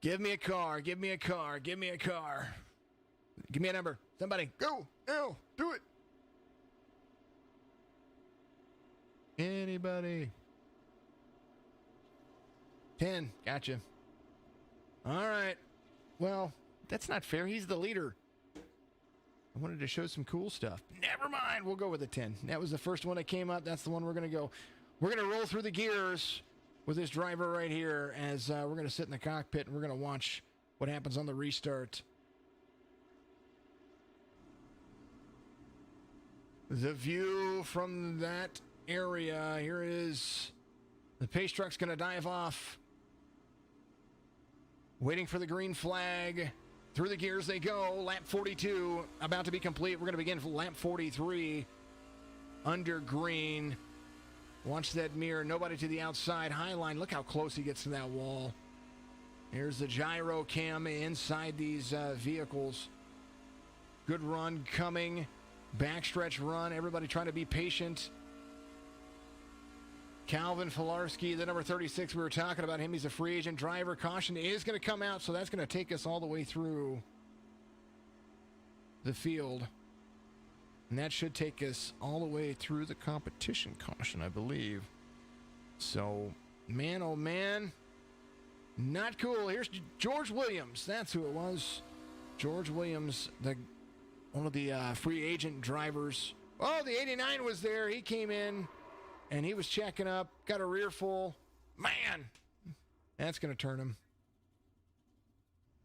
Speaker 1: Give me a car. Give me a car. Give me a car. Give me a number. Somebody. Go. L. Do it. Anybody. 10. Gotcha. All right. Well, that's not fair. He's the leader. I wanted to show some cool stuff. Never mind. We'll go with a 10. That was the first one that came up. That's the one we're going to go. We're going to roll through the gears with this driver right here as we're going to sit in the cockpit and we're going to watch what happens on the restart. The view from that area. Here is the pace truck's going to dive off. Waiting for the green flag. Through the gears they go. Lap 42 about to be complete. We're going to begin for lap 43 under green. Watch that mirror. Nobody to the outside. High line. Look how close he gets to that wall. Here's the gyro cam inside these vehicles. Good run coming. Backstretch run. Everybody trying to be patient. Calvin Filarski, the number 36, we were talking about him. He's a free agent driver. Caution is going to come out, so that's going to take us all the way through the field. And that should take us all the way through the competition caution, I believe. So, man, oh man, not cool. Here's George Williams. That's who it was. George Williams, one of the free agent drivers. Oh, the 89 was there. He came in. And he was checking up, got a rear full. Man, that's going to turn him.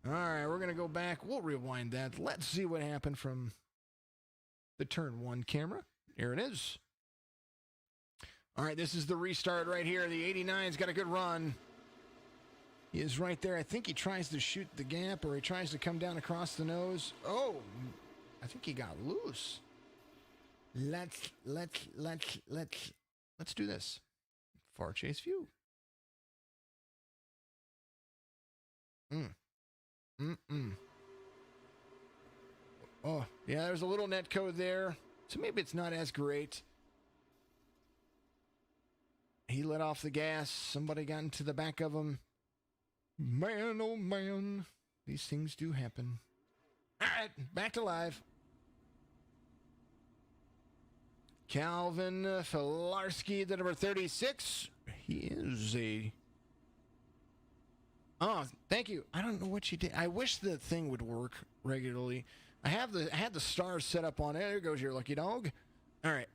Speaker 1: All right, we're going to go back. We'll rewind that. Let's see what happened from the turn 1 camera. Here it is. All right, this is the restart right here. The 89's got a good run. He is right there. I think he tries to shoot the gap, or he tries to come down across the nose. Oh, I think he got loose. Let's do this. Far chase view. Oh, yeah, there's a little net code there. So maybe it's not as great. He let off the gas. Somebody got into the back of him. Man, oh man. These things do happen. All right, back to live. Calvin Filarski, the number 36. He is a... Oh, thank you. I don't know what you did. I wish the thing would work regularly. I had the stars set up on it. There goes your lucky dog. All right.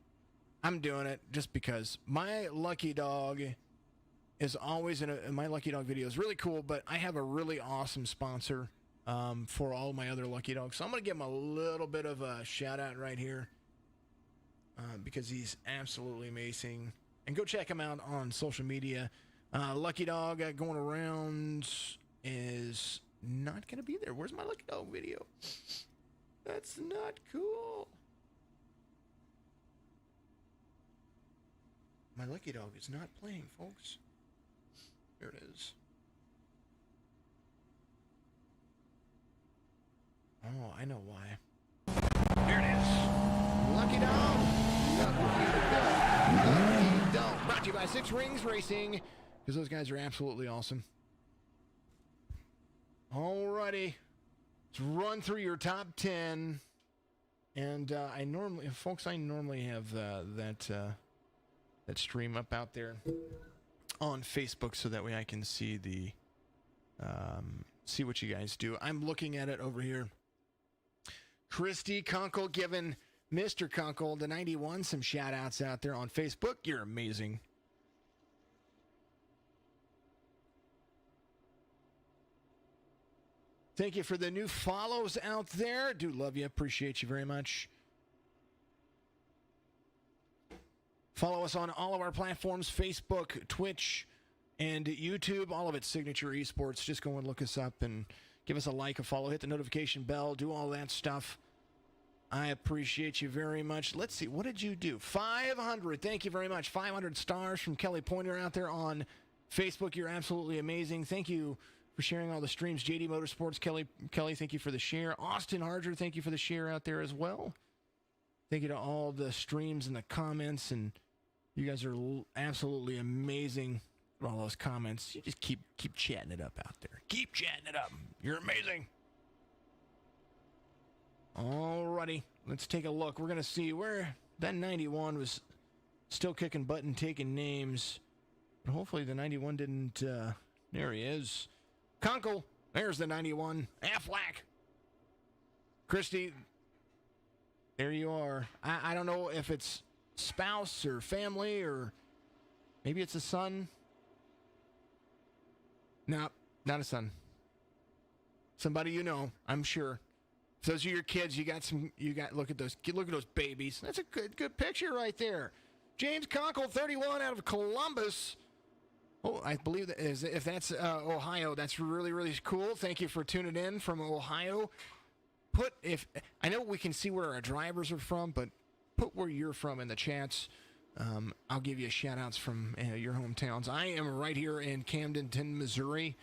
Speaker 1: I'm doing it just because my lucky dog is always in my lucky dog video is really cool, but I have a really awesome sponsor for all my other lucky dogs. So I'm going to give him a little bit of a shout out right here because he's absolutely amazing. And go check him out on social media. Lucky Dog going around is not going to be there. Where's my Lucky Dog video? That's not cool. My Lucky Dog is not playing, folks. Here it is. Oh, I know why. There it is. Lucky Dog. Lucky Dog. Brought to you by Six Rings Racing, because those guys are absolutely awesome. Alrighty. Let's run through your top 10. And I normally have that stream up out there on Facebook so that way I can see see what you guys do. I'm looking at it over here. Christy Kunkel giving Mr. Kunkel, the 91, some shout outs out there on Facebook. You're amazing. Thank you for the new follows out there. Do love you. Appreciate you very much. Follow us on all of our platforms, Facebook, Twitch, and YouTube. All of it's Signature Esports. Just go and look us up and give us a like, a follow, hit the notification bell, do all that stuff. I appreciate you very much. Let's see. What did you do? 500. Thank you very much. 500 stars from Kelly Pointer out there on Facebook. You're absolutely amazing. Thank you for sharing all the streams. JD Motorsports, Kelly, thank you for the share. Austin Harger, thank you for the share out there as well. Thank you to all the streams and the comments, and you guys are absolutely amazing for all those comments. You just keep chatting it up out there. Keep chatting it up. You're amazing. Alrighty, let's take a look. We're going to see where that 91 was still kicking butt and taking names. But hopefully the 91 didn't... there he is. Kunkel, there's the 91. Affleck. Christy, there you are. I don't know if it's spouse or family or maybe it's a son. No, not a son. Somebody you know, I'm sure. If those are your kids, look at those babies. That's a good picture right there. James Kunkel, 31 out of Columbus. Oh, I believe that if that's Ohio, that's really, really cool. Thank you for tuning in from Ohio. I know we can see where our drivers are from, but put where you're from in the chats. I'll give you shout outs from your hometowns. I am right here in Camdenton, Missouri,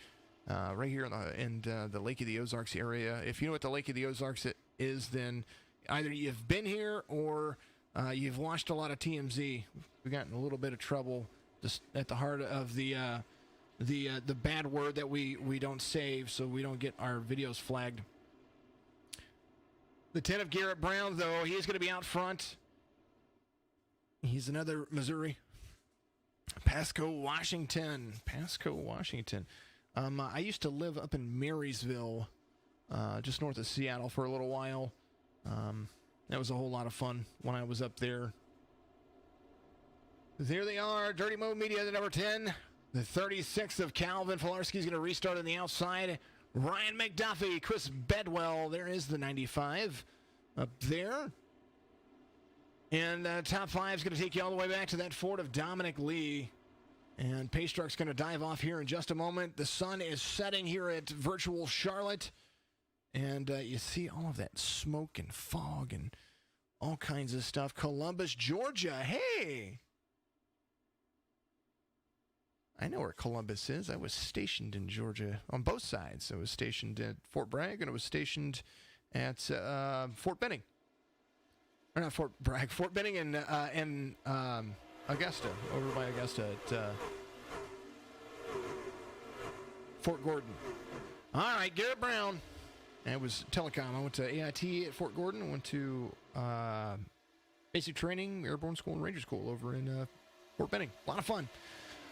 Speaker 1: right here in the Lake of the Ozarks area. If you know what the Lake of the Ozarks is, then either you've been here or you've watched a lot of TMZ. We've gotten a little bit of trouble just at the heart of the bad word that we don't save, so we don't get our videos flagged. The 10 of Garrett Brown, though, he is going to be out front. He's another Missouri. Pasco, Washington. I used to live up in Marysville, just north of Seattle for a little while. That was a whole lot of fun when I was up there. There they are, Dirty Mode Media, the number 10. The 36 of Calvin Filarski is going to restart on the outside. Ryan McDuffie, Chris Bedwell. There is the 95 up there. And top 5 is going to take you all the way back to that Ford of Dominic Lee. And Pace Truck's going to dive off here in just a moment. The sun is setting here at virtual Charlotte. And you see all of that smoke and fog and all kinds of stuff. Columbus, Georgia. Hey! I know where Columbus is. I was stationed in Georgia on both sides. I was stationed at Fort Bragg and I was stationed at Fort Benning. Or not Fort Bragg, Fort Benning and Augusta, over by Augusta at Fort Gordon. All right, Garrett Brown. And it was telecom. I went to AIT at Fort Gordon. I went to basic training, airborne school, and ranger school over in Fort Benning. A lot of fun.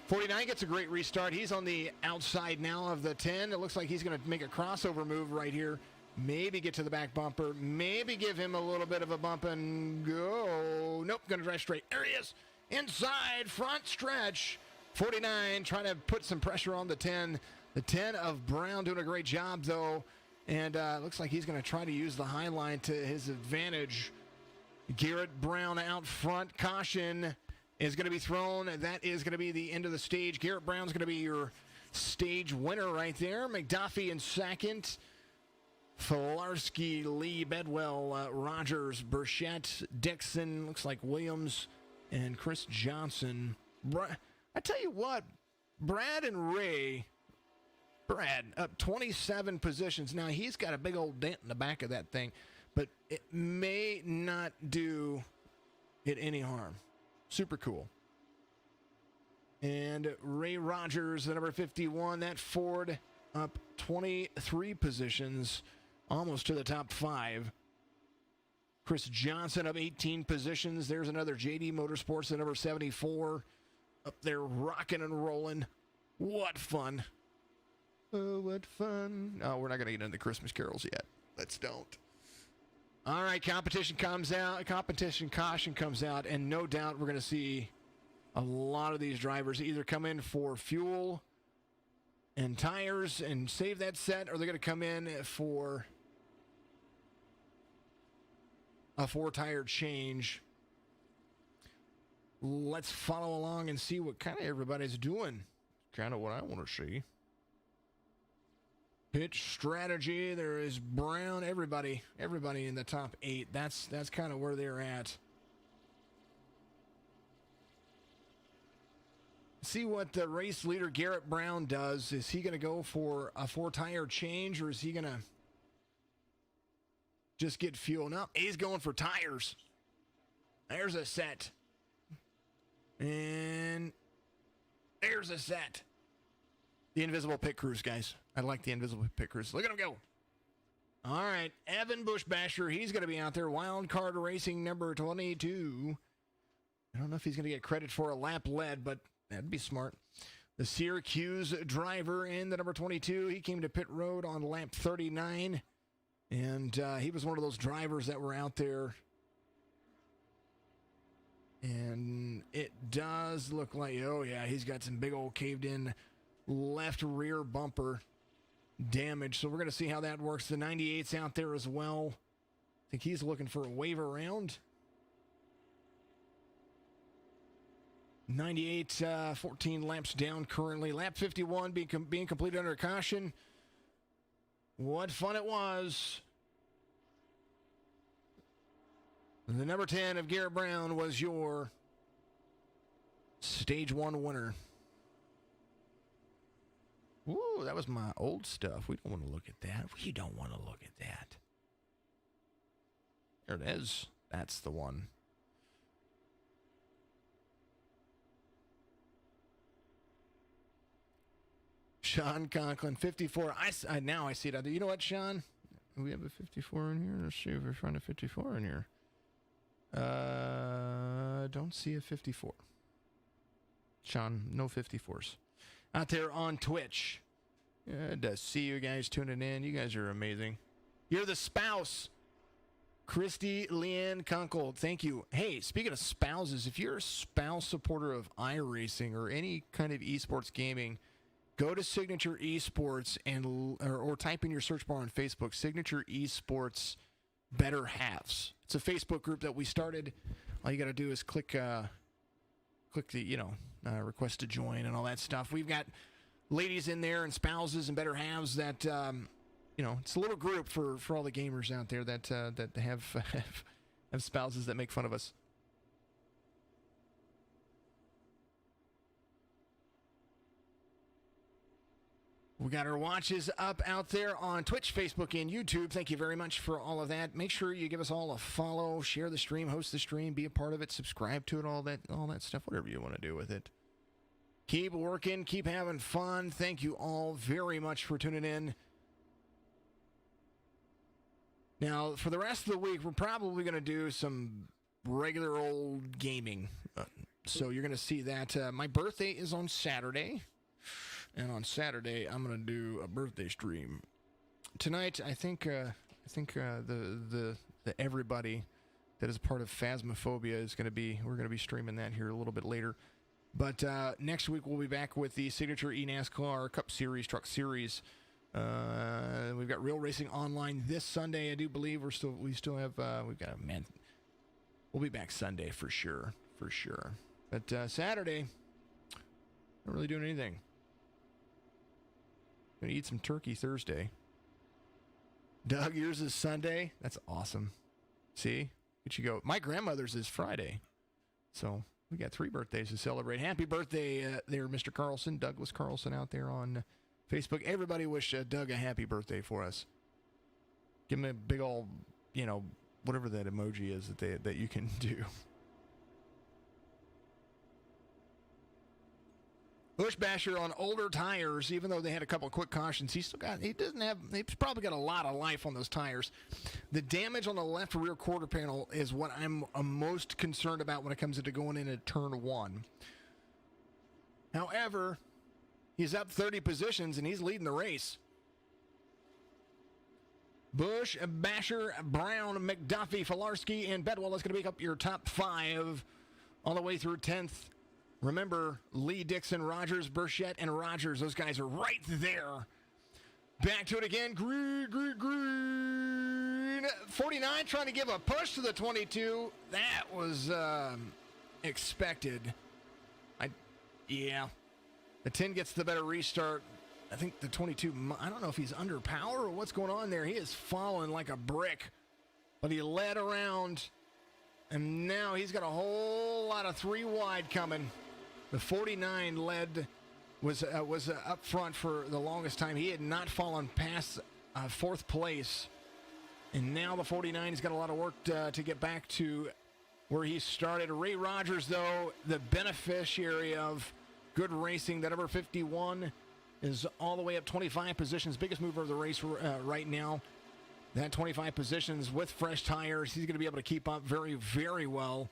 Speaker 1: 49 gets a great restart. He's on the outside now of the 10. It looks like he's going to make a crossover move right here. Maybe get to the back bumper. Maybe give him a little bit of a bump and go. Nope, going to drive straight. There he is. Inside, front stretch. 49 trying to put some pressure on the 10. The 10 of Brown doing a great job, though. And looks like he's going to try to use the high line to his advantage. Garrett Brown out front. Caution is going to be thrown. That is going to be the end of the stage. Garrett Brown's going to be your stage winner right there. McDuffie in second. Filarski, Lee, Bedwell, Rogers, Burchett, Dixon, looks like Williams, and Chris Johnson. I tell you what, Brad and Ray, Brad up 27 positions. Now, he's got a big old dent in the back of that thing, but it may not do it any harm. Super cool. And Ray Rogers, the number 51, that Ford up 23 positions. Almost to the top 5. Chris Johnson up 18 positions. There's another JD Motorsports, the number 74. Up there rocking and rolling. What fun. Oh, what fun. Oh, we're not going to get into the Christmas carols yet. Let's don't. All right, competition comes out. Competition caution comes out. And no doubt we're going to see a lot of these drivers either come in for fuel and tires and save that set, or they're going to come in for a 4-tire change. Let's follow along and see what kind of everybody's doing. Kind of what I want to see. Pitch strategy. There is Brown. Everybody in the top 8. That's kind of where they're at. See what the race leader Garrett Brown does. Is he going to go for a 4-tire change, or is he going to just get fuel? No, he's going for tires. There's a set. And there's a set. The invisible pit crews, guys. I like the invisible pit crews. Look at him go. All right, Evan Bushbasher, he's going to be out there. Wild Card Racing number 22. I don't know if he's going to get credit for a lap led, but that'd be smart. The Syracuse driver in the number 22. He came to pit road on lap 39. And he was one of those drivers that were out there. And it does look like, oh yeah, he's got some big old caved in left rear bumper damage. So we're going to see how that works. The 98's out there as well. I think he's looking for a wave around. 98, 14 laps down currently. Lap 51 being completed under caution. What fun it was. The number 10 of Garrett Brown was your Stage 1 winner. Ooh, that was my old stuff. We don't want to look at that. We don't want to look at that. There it is. That's the one. Sean Conklin, 54. Now I see it. You know what, Sean? We have a 54 in here. Let's see if we find a 54 in here. Don't see a 54. Sean, no 54s. Out there on Twitch. Good to see you guys tuning in. You guys are amazing. You're the spouse. Christy Leanne Kunkel, thank you. Hey, speaking of spouses, if you're a spouse supporter of iRacing or any kind of esports gaming, go to Signature Esports or type in your search bar on Facebook, Signature Esports Better Halves. It's a Facebook group that we started. All you got to do is click the, request to join and all that stuff. We've got ladies in there and spouses and better halves that, it's a little group for all the gamers out there that have spouses that make fun of us. We got our watches up out there on Twitch, Facebook, and YouTube. Thank you very much for all of that. Make sure you give us all a follow, share the stream, host the stream, be a part of it, subscribe to it, all that stuff, whatever you want to do with it. Keep working, keep having fun. Thank you all very much for tuning in. Now, for the rest of the week, we're probably going to do some regular old gaming. So you're going to see that. My birthday is on Saturday. And on Saturday, I'm going to do a birthday stream. Tonight, I think the everybody that is part of Phasmophobia is going to be, we're going to be streaming that here a little bit later. But next week, we'll be back with the Signature eNASCAR Cup Series, Truck Series. We've got Real Racing Online this Sunday. I do believe we've got a man. We'll be back Sunday for sure. But Saturday, not really doing anything. Gonna eat some turkey Thursday. Doug, yours is Sunday. That's awesome. See? Get you go. My grandmother's is Friday. So we got 3 birthdays to celebrate. Happy birthday there, Mr. Carlson. Douglas Carlson out there on Facebook. Everybody wish Doug a happy birthday for us. Give him a big old, whatever that emoji is that you can do. Bushbasher on older tires, even though they had a couple of quick cautions, he's probably got a lot of life on those tires. The damage on the left rear quarter panel is what I'm most concerned about when it comes to going into turn 1. However, he's up 30 positions and he's leading the race. Bush, Basher, Brown, McDuffie, Filarski, and Bedwell is going to make up your top 5 all the way through 10th. Remember, Lee, Dixon, Rogers, Burchett, and Rogers. Those guys are right there. Back to it again. Green. 49 trying to give a push to the 22. That was expected. The 10 gets the better restart. I think the 22, I don't know if he's under power or what's going on there. He is falling like a brick. But he led around, and now he's got a whole lot of 3 wide coming. The 49 was up front for the longest time. He had not fallen past 4th place. And now the 49 has got a lot of work to get back to where he started. Ray Rogers, though, the beneficiary of good racing. That number 51 is all the way up 25 positions. Biggest mover of the race right now. That 25 positions with fresh tires. He's going to be able to keep up very, very well.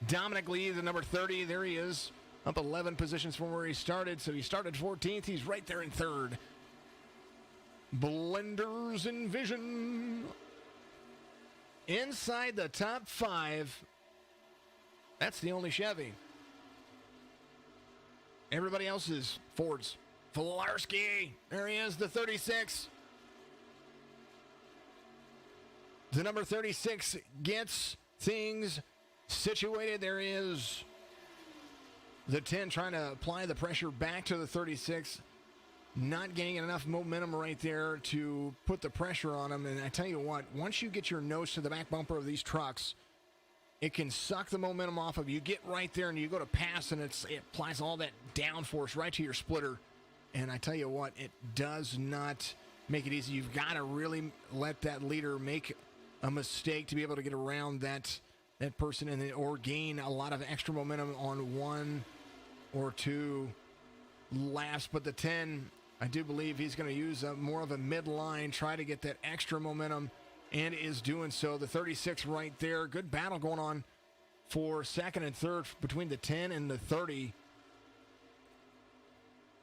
Speaker 1: Dominic Lee, the number 30, there he is, up 11 positions from where he started. So he started 14th. He's right there in 3rd. Blenders and Vision. Inside the top 5. That's the only Chevy. Everybody else is Fords. Filarski, there he is, the 36. The number 36 gets things situated. There is the 10 trying to apply the pressure back to the 36. Not getting enough momentum right there to put the pressure on him. And I tell you what, once you get your nose to the back bumper of these trucks, it can suck the momentum off of you. You get right there and you go to pass, and it applies all that downforce right to your splitter. And I tell you what, it does not make it easy. You've got to really let that leader make a mistake to be able to get around that person or gain a lot of extra momentum on 1 or 2 laps. But the 10, I do believe he's going to use more of a midline, try to get that extra momentum, and is doing so. The 36 right there. Good battle going on for 2nd and 3rd between the 10 and the 30.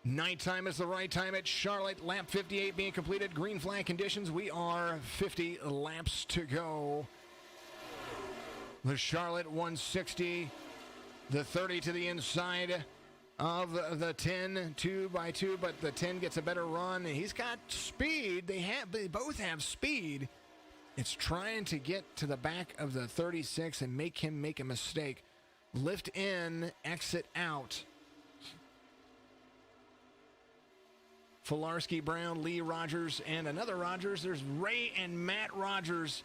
Speaker 1: Nighttime is the right time at Charlotte. Lap 58 being completed. Green flag conditions. We are 50 laps to go. The Charlotte 160. The 30 to the inside of the 10, 2x2, but the 10 gets a better run. He's got speed. They both have speed. It's trying to get to the back of the 36 and make him make a mistake. Lift in, exit out. Filarski, Brown, Lee, Rogers, and another Rogers. There's Ray and Matt Rogers.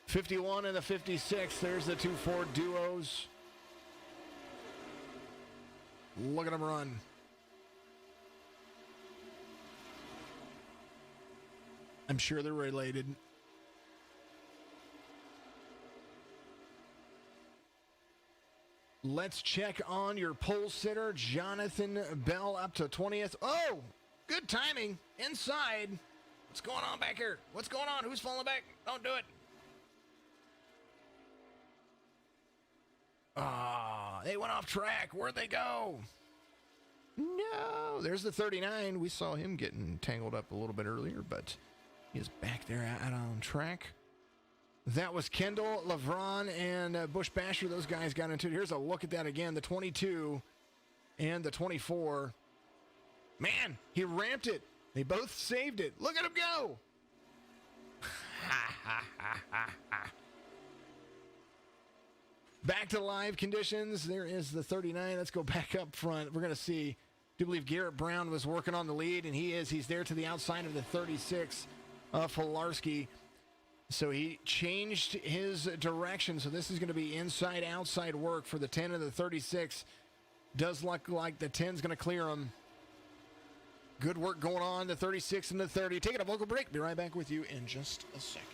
Speaker 1: 51 and the 56. There's the 2 Ford duos. Look at them run. I'm sure they're related. Let's check on your pole sitter, Jonathon Bell, up to 20th. Oh, good timing. Inside. What's going on back here? What's going on? Who's falling back? Don't do it. Ah, they went off track. Where'd they go? No. There's the 39. We saw him getting tangled up a little bit earlier, but he is back there out on track. That was Kendall, LeVron, and Bush Basher. Those guys got into it. Here's a look at that again. The 22 and the 24. Man, he ramped it. They both saved it. Look at him go. Back to live conditions. There is the 39. Let's go back up front. We're going to see. I do believe Garrett Brown was working on the lead, and he is. He's there to the outside of the 36 of Filarski. So he changed his direction. So this is going to be inside-outside work for the 10 and the 36. Does look like the 10's going to clear him. Good work going on, the 36 and the 30. Taking a vocal break. Be right back with you in just a second.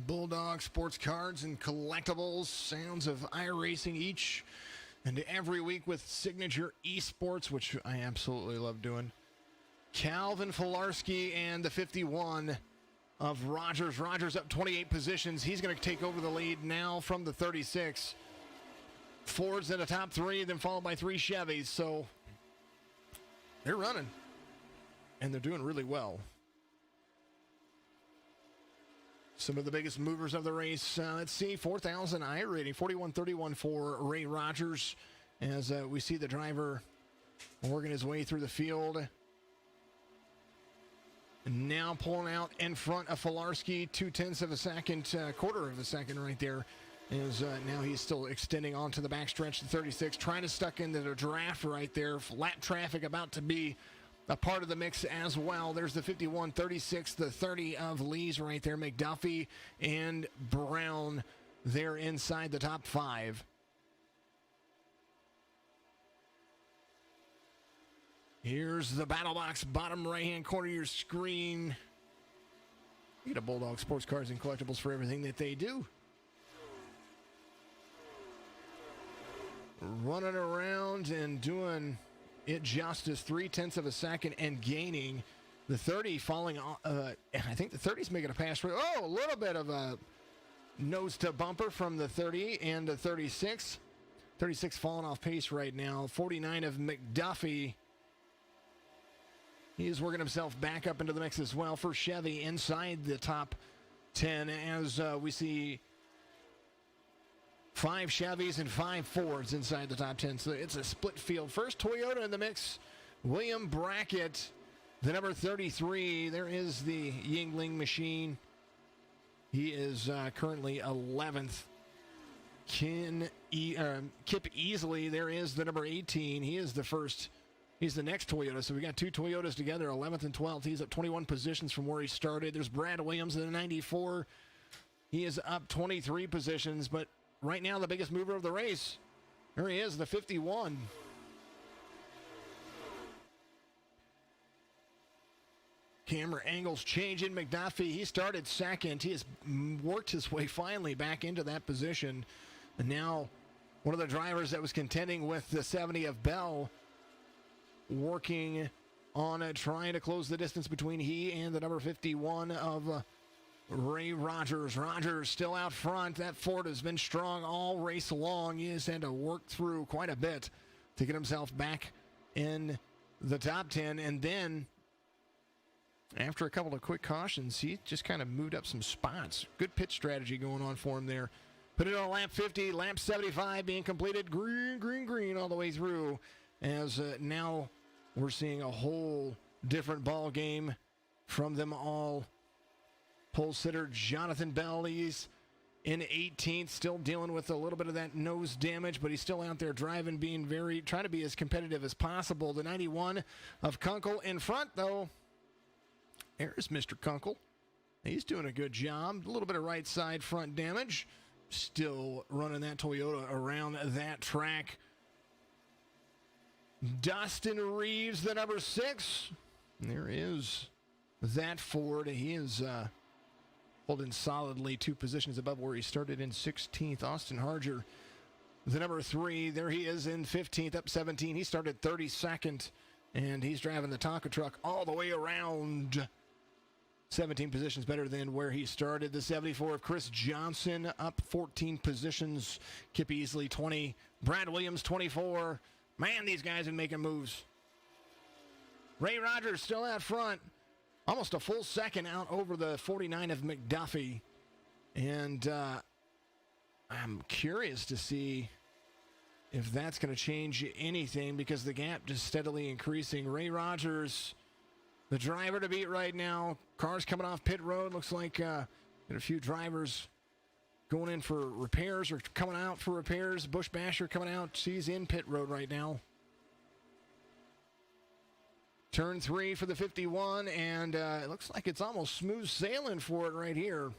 Speaker 1: Bulldog, sports cards, and collectibles. Sounds of iRacing each and every week with signature eSports, which I absolutely love doing. Calvin Filarski and the 51 of Rogers. Rogers up 28 positions. He's going to take over the lead now from the 36. Fords in the top three, then followed by 3 Chevys. So they're running, and they're doing really well. Some of the biggest movers of the race. Let's see, 4,000 I rating, 41.31 for Ray Rogers, as we see the driver working his way through the field. And now pulling out in front of Filarski, 0.2 of a second, quarter of a second right there. Is now he's still extending onto the backstretch to 36, trying to stuck into the draft right there. Lap traffic about to be a part of the mix as well. There's the 51, 36, the 30 of Lee's right there. McDuffie and Brown there inside the top 5. Here's the battle box, bottom right-hand corner of your screen. You get a Bulldog sports cards and collectibles for everything that they do. Running around and doing it justice, 0.3 of a second, and gaining. The 30 falling, I think the 30's making a pass for, a little bit of a nose to bumper from the 30 and the 36. 36 falling off pace right now. 49 of McDuffie. He's working himself back up into the mix as well for Chevy inside the top 10, as we see 5 Chevys and 5 Fords inside the top 10. So it's a split field. First Toyota in the mix, William Brackett, the number 33. There is the Yingling machine. He is currently 11th. Kip Easley, there is the number 18. He is the first. He's the next Toyota. So we got 2 Toyotas together, 11th and 12th. He's up 21 positions from where he started. There's Brad Williams in the 94. He is up 23 positions, but right now, the biggest mover of the race. There he is, the 51. Camera angles changing. McDuffie, he started second. He has worked his way finally back into that position. And now, one of the drivers that was contending with the 70 of Bell, working on trying to close the distance between he and the number 51 of Ray Rogers. Rogers still out front. That Ford has been strong all race long. He has had to work through quite a bit to get himself back in the top 10. And then, after a couple of quick cautions, he just kind of moved up some spots. Good pit strategy going on for him there. Put it on lap 50, lap 75 being completed. Green, green, green all the way through. As now we're seeing a whole different ball game from them all. Pole sitter Jonathon Bell, he's in 18th, still dealing with a little bit of that nose damage, but he's still out there driving, trying to be as competitive as possible. The 91 of Kunkel in front, though. There's Mr. Kunkel. He's doing a good job. A little bit of right side front damage. Still running that Toyota around that track. Dustin Reeves, the number 6. There is that Ford. He is holding solidly 2 positions above where he started in 16th. Austin Harger, the number 3. There he is in 15th, up 17. He started 32nd, and he's driving the Tonka truck all the way around. 17 positions better than where he started. The 74 of Chris Johnson, up 14 positions. Kip Easley, 20. Brad Williams, 24. Man, these guys are making moves. Ray Rogers still out front. Almost a full second out over the 49 of McDuffie. And I'm curious to see if that's going to change anything, because the gap just steadily increasing. Ray Rogers, the driver to beat right now. Cars coming off pit road. Looks like got a few drivers going in for repairs or coming out for repairs. Bush Basher coming out. She's in pit road right now. Turn 3 for the 51, and it looks like it's almost smooth sailing for it right here.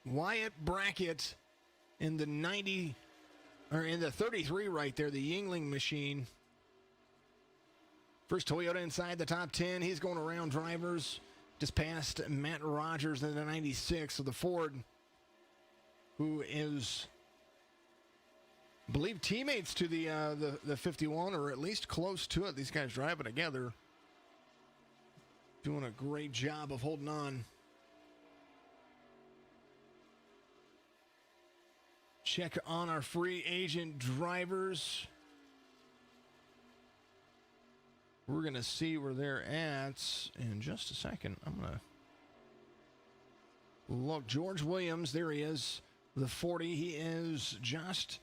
Speaker 1: Wyatt Brackett in the 90, or in the 33 right there, the Yingling machine. First Toyota inside the top 10. He's going around drivers. Just past Matt Rogers in the 96 of the Ford, who is, I believe, teammates to the 51, or at least close to it. These guys driving together, doing a great job of holding on. Check on our free agent drivers. We're going to see where they're at in just a second. I'm going to look. George Williams, there he is, the 40. He is just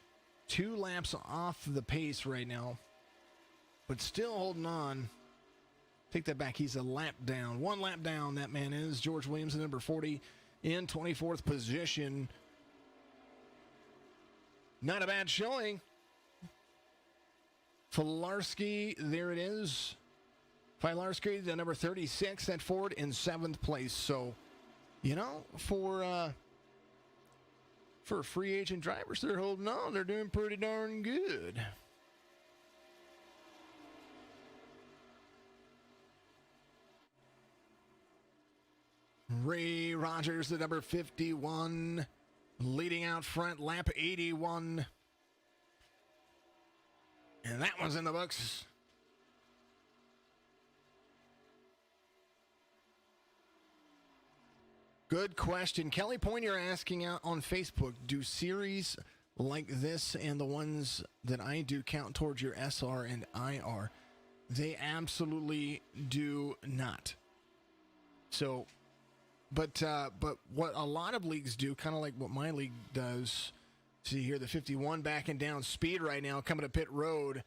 Speaker 1: 2 laps off the pace right now, but still holding on. Take that back. He's a lap down. 1 lap down, that man is. George Williams, the number 40, in 24th position. Not a bad showing. Filarski, there it is. Filarski, the number 36 at Ford, in 7th place. So, you know, for free agent drivers, they're holding on. They're doing pretty darn good. Ray Rogers, the number 51, leading out front, lap 81. And that one's in the books. Good question. Kelly Pointer asking out on Facebook, do series like this and the ones that I do count towards your SR and IR? They absolutely do not. So, but what a lot of leagues do, kind of like what my league does. See here, the 51 backing down speed right now, coming to pit road,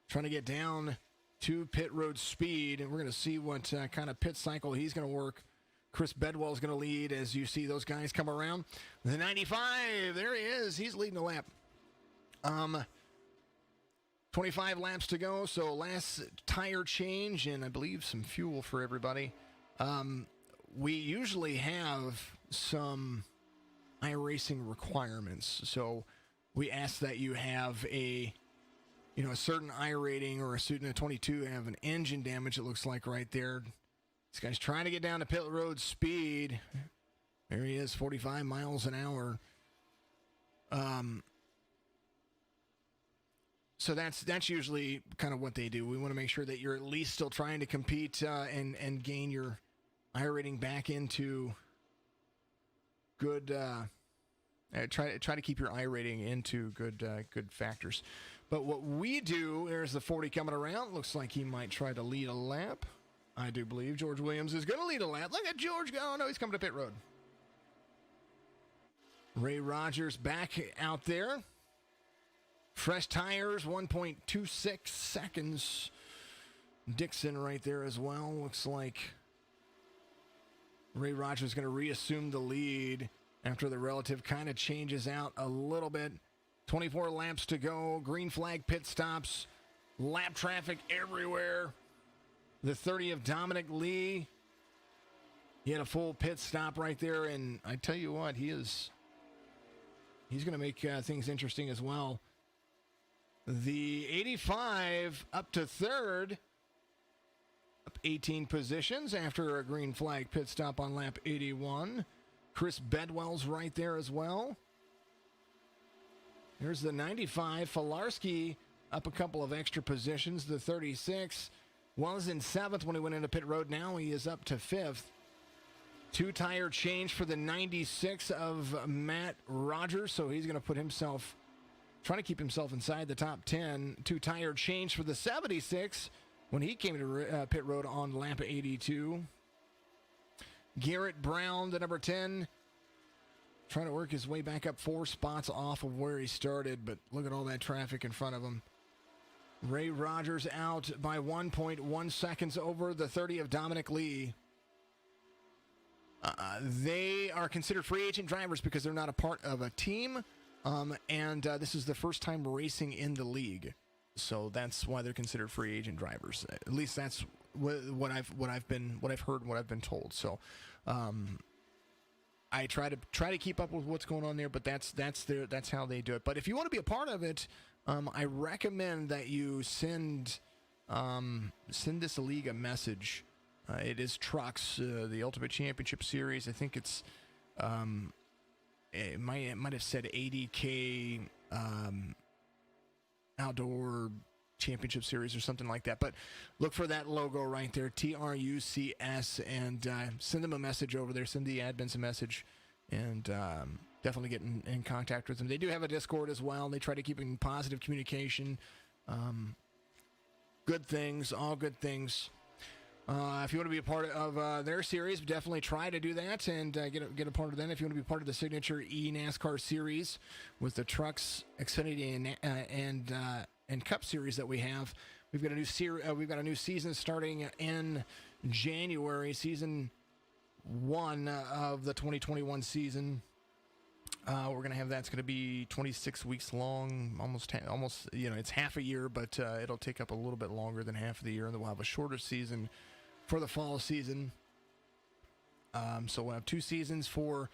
Speaker 1: trying to get down to pit road speed, and we're going to see what kind of pit cycle he's going to work. Chris Bedwell is going to lead as you see those guys come around. The 95, there he is. He's leading the lap. 25 laps to go, so last tire change and I believe some fuel for everybody. We usually have some iRacing requirements, so we ask that you have a certain I rating, or a student at 22 have an engine damage, it looks like right there. This guy's trying to get down to pit road speed. There he is, 45 miles an hour. So that's usually kind of what they do. We want to make sure that you're at least still trying to compete and gain your I rating back into good. Try to keep your I rating into good factors. But what we do, there's the 40 coming around. Looks like he might try to lead a lap. I do believe George Williams is going to lead a lap. Look at George go. Oh, no, he's coming to pit road. Ray Rogers back out there. Fresh tires, 1.26 seconds. Dixon right there as well. Looks like Ray Rogers is going to reassume the lead after the relative kind of changes out a little bit. 24 laps to go. Green flag pit stops. Lap traffic everywhere. The 30 of Dominic Lee. He had a full pit stop right there, and I tell you what, he's going to make things interesting as well. The 85 up to third, up 18 positions after a green flag pit stop on lap 81. Chris Bedwell's right there as well. There's the 95. Filarski up a couple of extra positions. The 36 was in 7th when he went into pit road. Now he is up to 5th. 2-tire change for the 96 of Matt Rogers, so he's going to put himself, trying to keep himself inside the top 10. 2-tire change for the 76 when he came to pit road on lap 82. Garrett Brown, the number 10, trying to work his way back up 4 spots off of where he started, but look at all that traffic in front of him. Ray Rogers out by 1.1 seconds over the 30 of Dominic Lee. They are considered free agent drivers because they're not a part of a team, and this is the first time racing in the league, so that's why they're considered free agent drivers. At least that's what I've heard, what I've been told. So, I try to keep up with what's going on there, but that's how they do it. But if you want to be a part of it, I recommend that you send send this league a message. It is TRUCS, the Ultimate Championship Series. I think it's, it might have said 80K Outdoor Championship Series or something like that. But look for that logo right there, TRUCS, and send them a message over there. Send the admins a message, and definitely get in contact with them. They do have a Discord as well. They try to keep in positive communication. Good things, all good things. If you want to be a part of their series, definitely try to do that and get a part of them. If you want to be part of the signature eNASCAR series with the TRUCS Xfinity and Cup series that we have, we've got a new we've got a new season starting in January, season 1 of the 2021 season. We're going to have that's going to be 26 weeks long, almost, it's half a year, but it'll take up a little bit longer than half of the year, and then we'll have a shorter season for the fall season. So we'll have 2 seasons for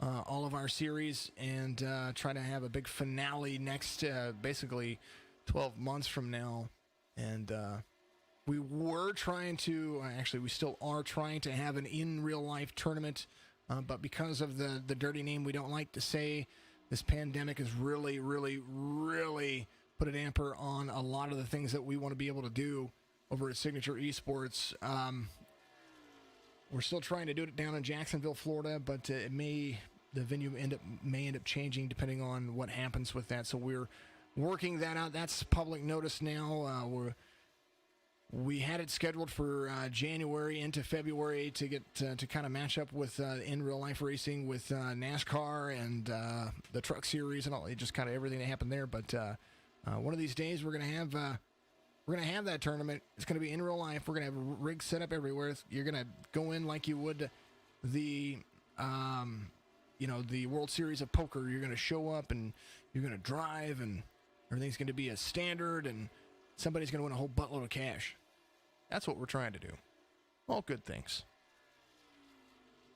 Speaker 1: all of our series, and try to have a big finale next, basically 12 months from now. And we were trying to, actually we still are trying to have an in real life tournament. But because of the dirty name we don't like to say, this pandemic has really, really, really put a damper on a lot of the things that we want to be able to do over at Signature Esports. We're still trying to do it down in Jacksonville, Florida, but the venue may end up changing depending on what happens with that. So we're working that out. That's public notice now. We had it scheduled for January into February to get to kind of match up with in real life racing with NASCAR and the Truck Series and all, just kind of everything that happened there. But one of these days we're gonna have that tournament. It's gonna be in real life. We're gonna have rigs set up everywhere. You're gonna go in like you would the the World Series of Poker. You're gonna show up and you're gonna drive, and everything's gonna be a standard, and somebody's gonna win a whole buttload of cash. That's what we're trying to do. All good things.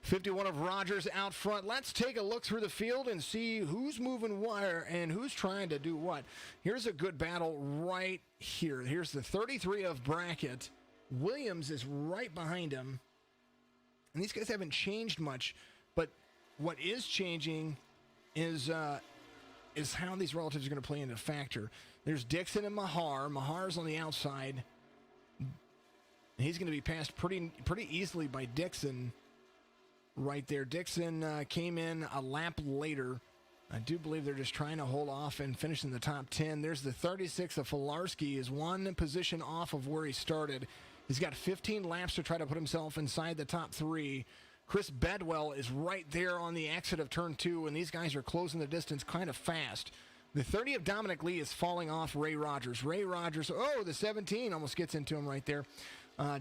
Speaker 1: 51 of Rogers out front. Let's take a look through the field and see who's moving wire and who's trying to do what. Here's a good battle right here. Here's the 33 of Brackett. Williams is right behind him. And these guys haven't changed much, but what is changing is how these relatives are going to play into factor. There's Dixon and Mahar. Mahar's on the outside. He's going to be passed pretty easily by Dixon right there. Dixon came in a lap later. I do believe they're just trying to hold off and finish in the top 10. There's the 36 of Filarski, is one position off of where he started. He's got 15 laps to try to put himself inside the top 3. Chris Bedwell is right there on the exit of turn 2, and these guys are closing the distance kind of fast. The 30 of Dominic Lee is falling off Ray Rogers. Ray Rogers, the 17 almost gets into him right there.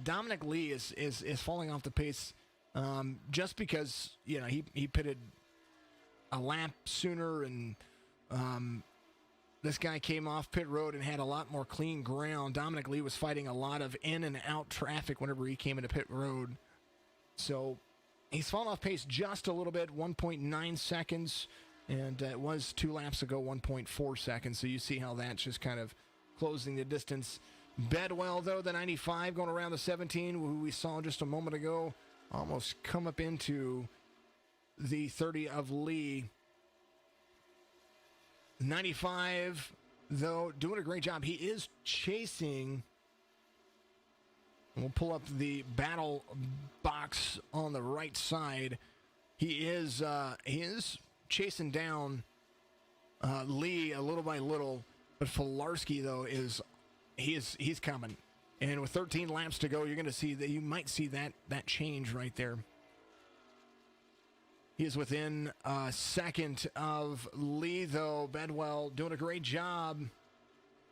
Speaker 1: Dominic Lee is falling off the pace just because, he pitted a lap sooner, and this guy came off pit road and had a lot more clean ground. Dominic Lee was fighting a lot of in and out traffic whenever he came into pit road. So he's fallen off pace just a little bit, 1.9 seconds. And it was 2 laps ago, 1.4 seconds. So you see how that's just kind of closing the distance. Bedwell, though, the 95 going around the 17, who we saw just a moment ago, almost come up into the 30 of Lee. 95, though, doing a great job. He is chasing. We'll pull up the battle box on the right side. He is chasing down Lee a little by little, but Filarski, though, he's coming. And with 13 laps to go, you're going to see that, you might see that change right there. He is within a second of Lee, though. Bedwell doing a great job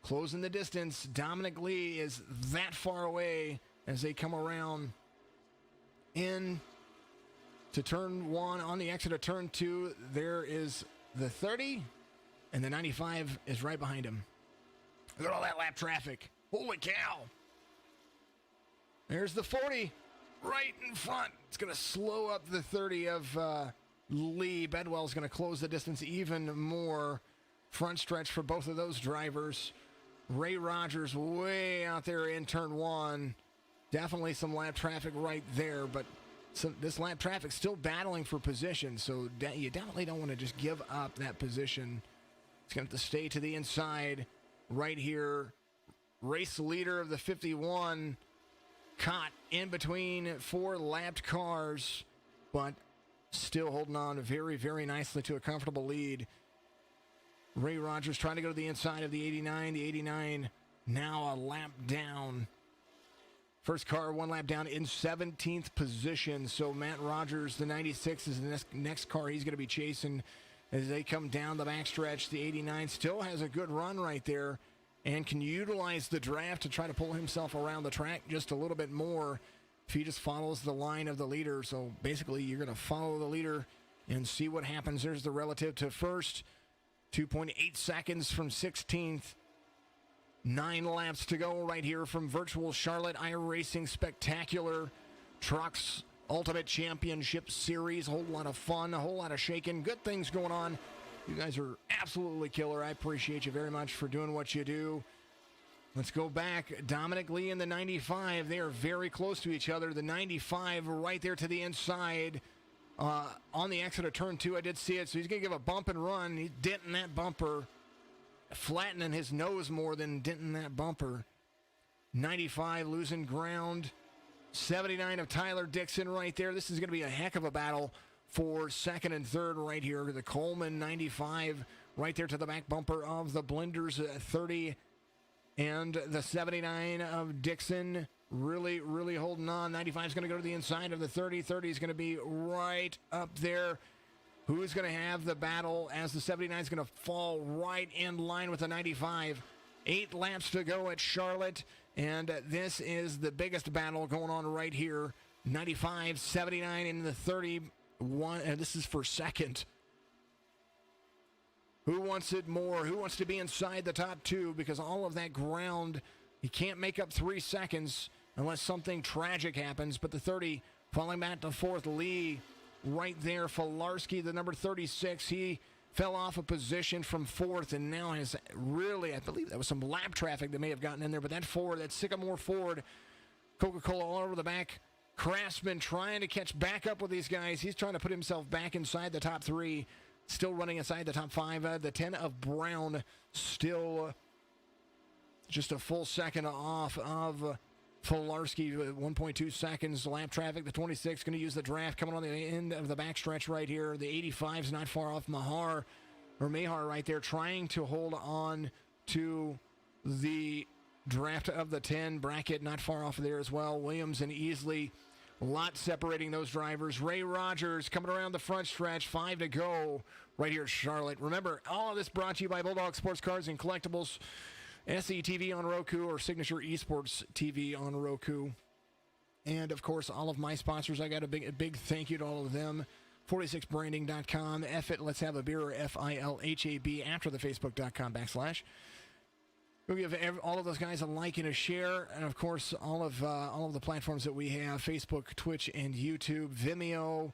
Speaker 1: closing the distance. Dominic Lee is that far away as they come around in to turn 1. On the exit of turn 2, there is the 30, and the 95 is right behind him. Look at all that lap traffic. Holy cow. There's the 40 right in front. It's going to slow up the 30 of Lee. Bedwell's going to close the distance even more. Front stretch for both of those drivers. Ray Rogers way out there in turn one. Definitely some lap traffic right there, but this lap traffic still battling for position, so you definitely don't want to just give up that position. It's going to have to stay to the inside right here. Race leader of the 51 caught in between 4 lapped cars, but still holding on very, very nicely to a comfortable lead. Ray Rogers trying to go to the inside of the 89. The 89 now a lap down. First car 1 lap down in 17th position. So Matt Rogers, the 96, is the next car he's going to be chasing as they come down the backstretch. The 89 still has a good run right there and can utilize the draft to try to pull himself around the track just a little bit more if he just follows the line of the leader. So basically you're going to follow the leader and see what happens. There's the relative to first. 2.8 seconds from 16th. 9 laps to go right here from virtual Charlotte iRacing Spectacular Trucks Ultimate Championship Series. A whole lot of fun, a whole lot of shaking. Good things going on. You guys are absolutely killer. I appreciate you very much for doing what you do. Let's go back. Dominic Lee and the 95. They are very close to each other. The 95 right there to the inside. On the exit of turn 2, I did see it, so he's going to give a bump and run. He's denting that bumper, flattening his nose more than denting that bumper. 95 losing ground. 79 of Tyler Dixon right there. This is going to be a heck of a battle for second and third right here. The Coleman 95 right there to the back bumper of the Blenders 30. And the 79 of Dixon really, really holding on. 95 is going to go to the inside of the 30. 30 is going to be right up there. Who's going to have the battle as the 79 is going to fall right in line with the 95. 8 laps to go at Charlotte, and this is the biggest battle going on right here. 95, 79 in the 31, and this is for second. Who wants it more? Who wants to be inside the top 2? Because all of that ground, he can't make up 3 seconds unless something tragic happens. But the 30 falling back to 4th. Lee right there. Filarski, the number 36, he fell off a position from 4th and now has really, I believe that was some lap traffic that may have gotten in there. But that Ford, that Sycamore Ford, Coca-Cola all over the back. Craftsman trying to catch back up with these guys. He's trying to put himself back inside the top 3. Still running inside the top 5. The 10 of Brown still just a full second off of Filarski. 1.2 seconds. Lap traffic. The 26 going to use the draft coming on the end of the backstretch right here. The 85 is not far off. Mahar right there trying to hold on to the draft of the 10. Brackett not far off there as well. Williams and Easley. A lot separating those drivers. Ray Rogers coming around the front stretch. 5 to go right here at Charlotte. Remember, all of this brought to you by Bulldog Sports Cars and Collectibles, SE TV on Roku, or Signature Esports TV on Roku. And, of course, all of my sponsors. I got a big thank you to all of them. 46branding.com. F it, let's have a beer, or FILHAB, after the Facebook.com/. We'll give all of those guys a like and a share, and of course all of the platforms that we have: Facebook, Twitch, and YouTube, Vimeo.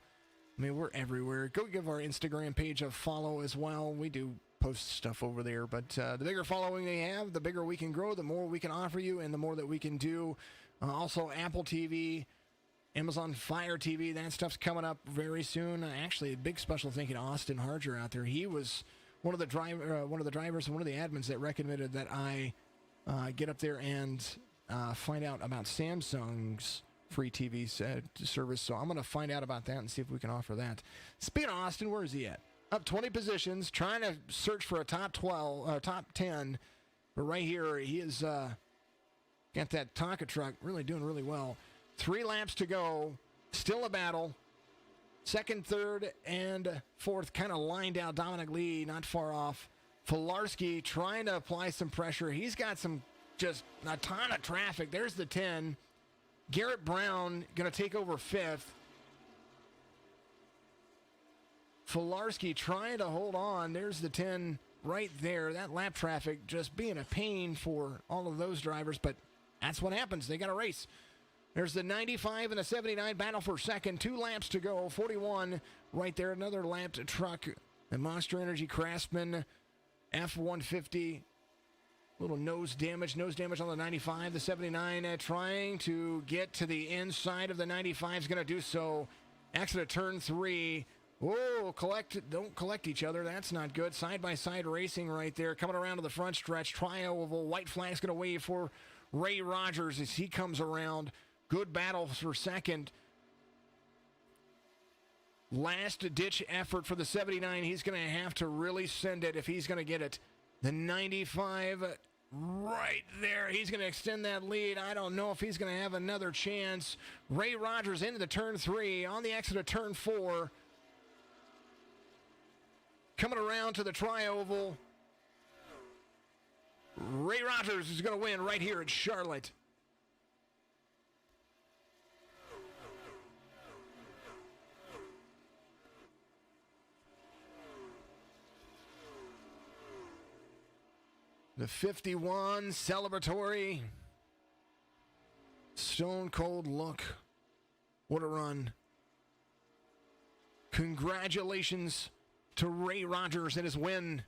Speaker 1: I mean, we're everywhere. Go give our Instagram page a follow as well. We do post stuff over there, but the bigger following they have, the bigger we can grow, the more we can offer you, and the more that we can do. Also, Apple TV, Amazon Fire TV, that stuff's coming up very soon. Actually, a big special thank you to Austin Harger out there. He was one of the drivers and one of the admins that recommended that I get up there and find out about Samsung's free TV service. So I'm going to find out about that and see if we can offer that. Speaking of Austin, where is he at? Up 20 positions, trying to search for a top 10. But right here, he is got that Tonka truck really doing really well. 3 laps to go. Still a battle. Second, third, and fourth kind of lined out. Dominic Lee not far off. Filarski trying to apply some pressure. He's got just a ton of traffic. There's the 10. Garrett Brown going to take over 5th. Filarski trying to hold on. There's the 10 right there. That lap traffic just being a pain for all of those drivers, but that's what happens. They got a race. There's the 95 and the 79 battle for second. 2 laps to go. 41 right there. Another lapped truck. The Monster Energy Craftsman F-150 Little nose damage on the 95. The 79 trying to get to the inside of the 95 is going to do so. Exit of turn 3. Oh, don't collect each other. That's not good. Side-by-side racing right there. Coming around to the front stretch. Tri-oval. White flag's going to wave for Ray Rogers as he comes around. Good battle for second. Last-ditch effort for the 79. He's going to have to really send it if he's going to get it. The 95 right there. He's going to extend that lead. I don't know if he's going to have another chance. Ray Rogers into the turn 3. On the exit of turn 4. Coming around to the tri-oval. Ray Rogers is going to win right here at Charlotte. The 51 celebratory. Stone cold look. What a run. Congratulations to Ray Rogers and his win.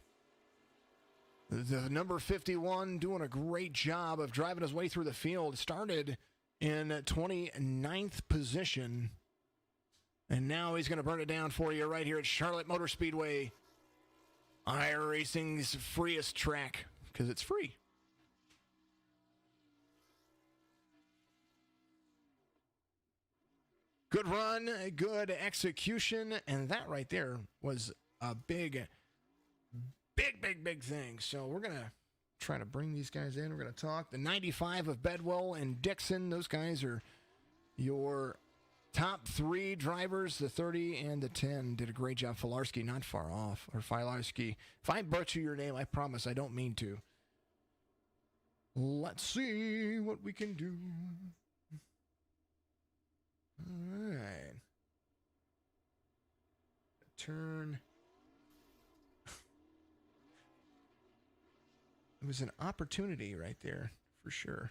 Speaker 1: The number 51 doing a great job of driving his way through the field. Started in 29th position. And now he's going to burn it down for you right here at Charlotte Motor Speedway. iRacing's freest track. Because it's free. Good run, good execution, and that right there was a big thing. So we're going to try to bring these guys in. We're going to talk. The 95 of Bedwell and Dixon, those guys are your top 3 drivers. The 30 and the 10 did a great job. Filarski not far off, or Filarski. If I butcher your name, I promise I don't mean to. Let's see what we can do. All right. Turn. It was an opportunity right there, for sure.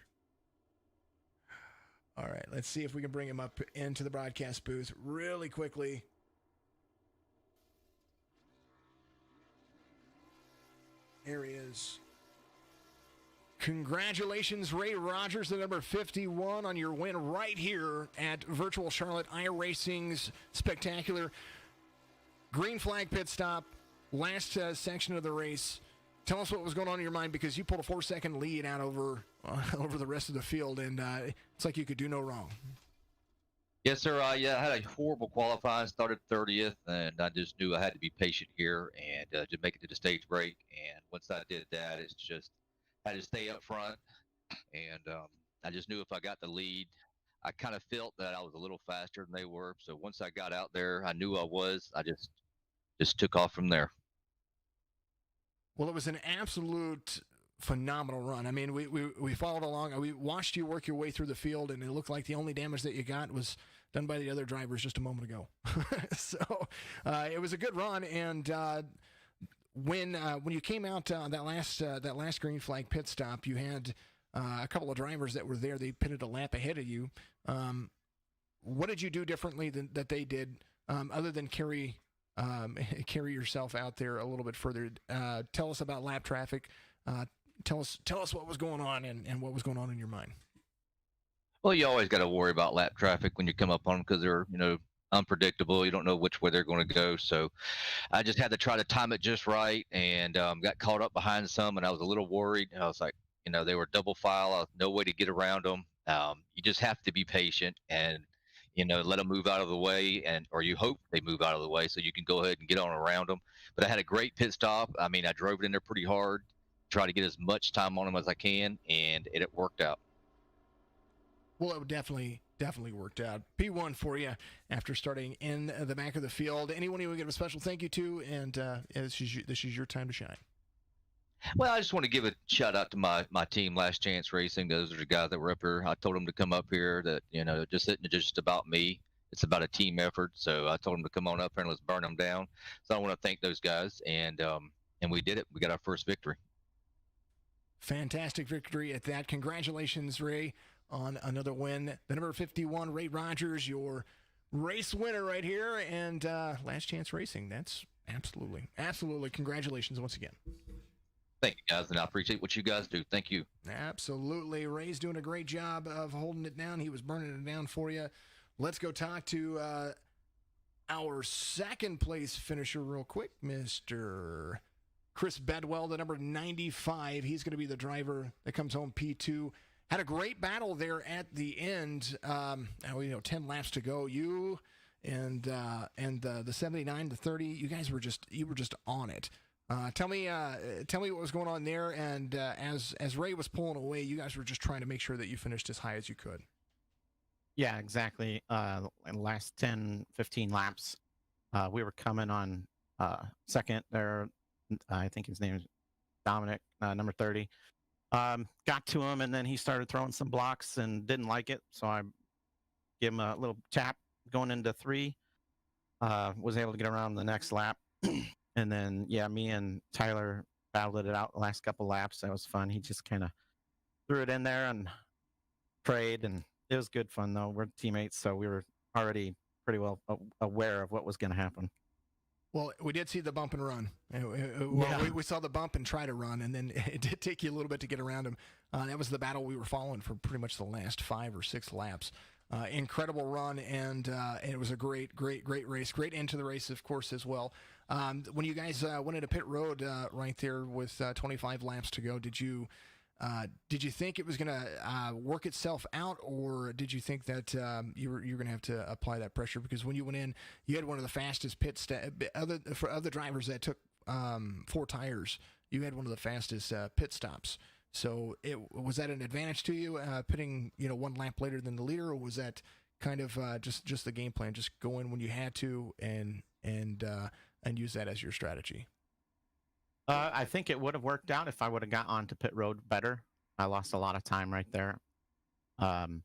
Speaker 1: All right, let's see if we can bring him up into the broadcast booth really quickly. There he is. Congratulations, Ray Rogers, the number 51, on your win right here at Virtual Charlotte iRacing's spectacular green flag pit stop, last section of the race. Tell us what was going on in your mind, because you pulled a 4-second lead out over the rest of the field, and it's like you could do no wrong.
Speaker 2: Yes, sir. I had a horrible qualifying, started 30th, and I just knew I had to be patient here and just make it to the stage break. And once I did that, it's just I had to stay up front, and I just knew if I got the lead, I kind of felt that I was a little faster than they were. So once I got out there, I knew I was. I just took off from there.
Speaker 1: Well, it was an absolute phenomenal run. I mean, we followed along. We watched you work your way through the field, and it looked like the only damage that you got was done by the other drivers just a moment ago. So it was a good run, and when you came out that last green flag pit stop, you had a couple of drivers that were there. They pitted a lap ahead of you. What did you do differently that they did, other than carry yourself out there a little bit further? Tell us about lap traffic. Tell us what was going on and what was going on in your mind.
Speaker 2: Well, you always got to worry about lap traffic when you come up on them, because they're, unpredictable. You don't know which way they're going to go. So I just had to try to time it just right, and got caught up behind some, and I was a little worried. I was like, they were double file, no way to get around them. You just have to be patient and, let them move out of the way, or you hope they move out of the way so you can go ahead and get on around them. But I had a great pit stop. I mean, I drove it in there pretty hard, try to get as much time on them as I can, and it worked out.
Speaker 1: Well, it definitely worked out. P1 for you after starting in the back of the field. Anyone you would give a special thank you to, and this is your time to shine.
Speaker 2: Well, I just want to give a shout out to my team, Last Chance Racing. Those are the guys that were up here. I told them to come up here, that, just isn't just about me. It's about a team effort. So I told them to come on up here and let's burn them down. So I want to thank those guys, and we did it. We got our first victory.
Speaker 1: Fantastic victory at that. Congratulations, Ray, on another win. The number 51, Ray Rogers, your race winner right here, and Last Chance Racing. That's absolutely congratulations once again.
Speaker 2: Thank you, guys, and I appreciate what you guys do. Thank you.
Speaker 1: Absolutely. Ray's doing a great job of holding it down. He was burning it down for you. Let's go talk to our second place finisher real quick, Mr. Chris Bedwell, the number 95. He's going to be the driver that comes home P2. Had a great battle there at the end. 10 laps to go. You and the 79, the 30, you guys were just on it. Tell me what was going on there. And as Ray was pulling away, you guys were just trying to make sure that you finished as high as you could.
Speaker 3: Yeah, exactly. In the last 10, 15 laps, we were coming on second there. I think his name is Dominic, number 30. Got to him, and then he started throwing some blocks and didn't like it. So I gave him a little tap going into 3. Was able to get around the next lap. And then, yeah, me and Tyler battled it out the last couple laps. That was fun. He just kind of threw it in there and prayed, and it was good fun, though. We're teammates, so we were already pretty well aware of what was going to happen.
Speaker 1: Well, we did see the bump and run. We saw the bump and try to run, and then it did take you a little bit to get around him. That was the battle we were following for pretty much the last 5 or 6 laps. Incredible run, and it was a great race. Great end to the race, of course, as well. When you guys went into pit road right there with 25 laps to go, did you think it was going to work itself out, or did you think that you were going to have to apply that pressure? Because when you went in, you had one of the fastest for other drivers that took 4 tires. You had one of the fastest pit stops. So was that an advantage to you, pitting 1 lap later than the leader, or was that kind of just the game plan, just go in when you had to and use that as your strategy?
Speaker 3: I think it would have worked out if I would have got onto pit road better. I lost a lot of time right there. And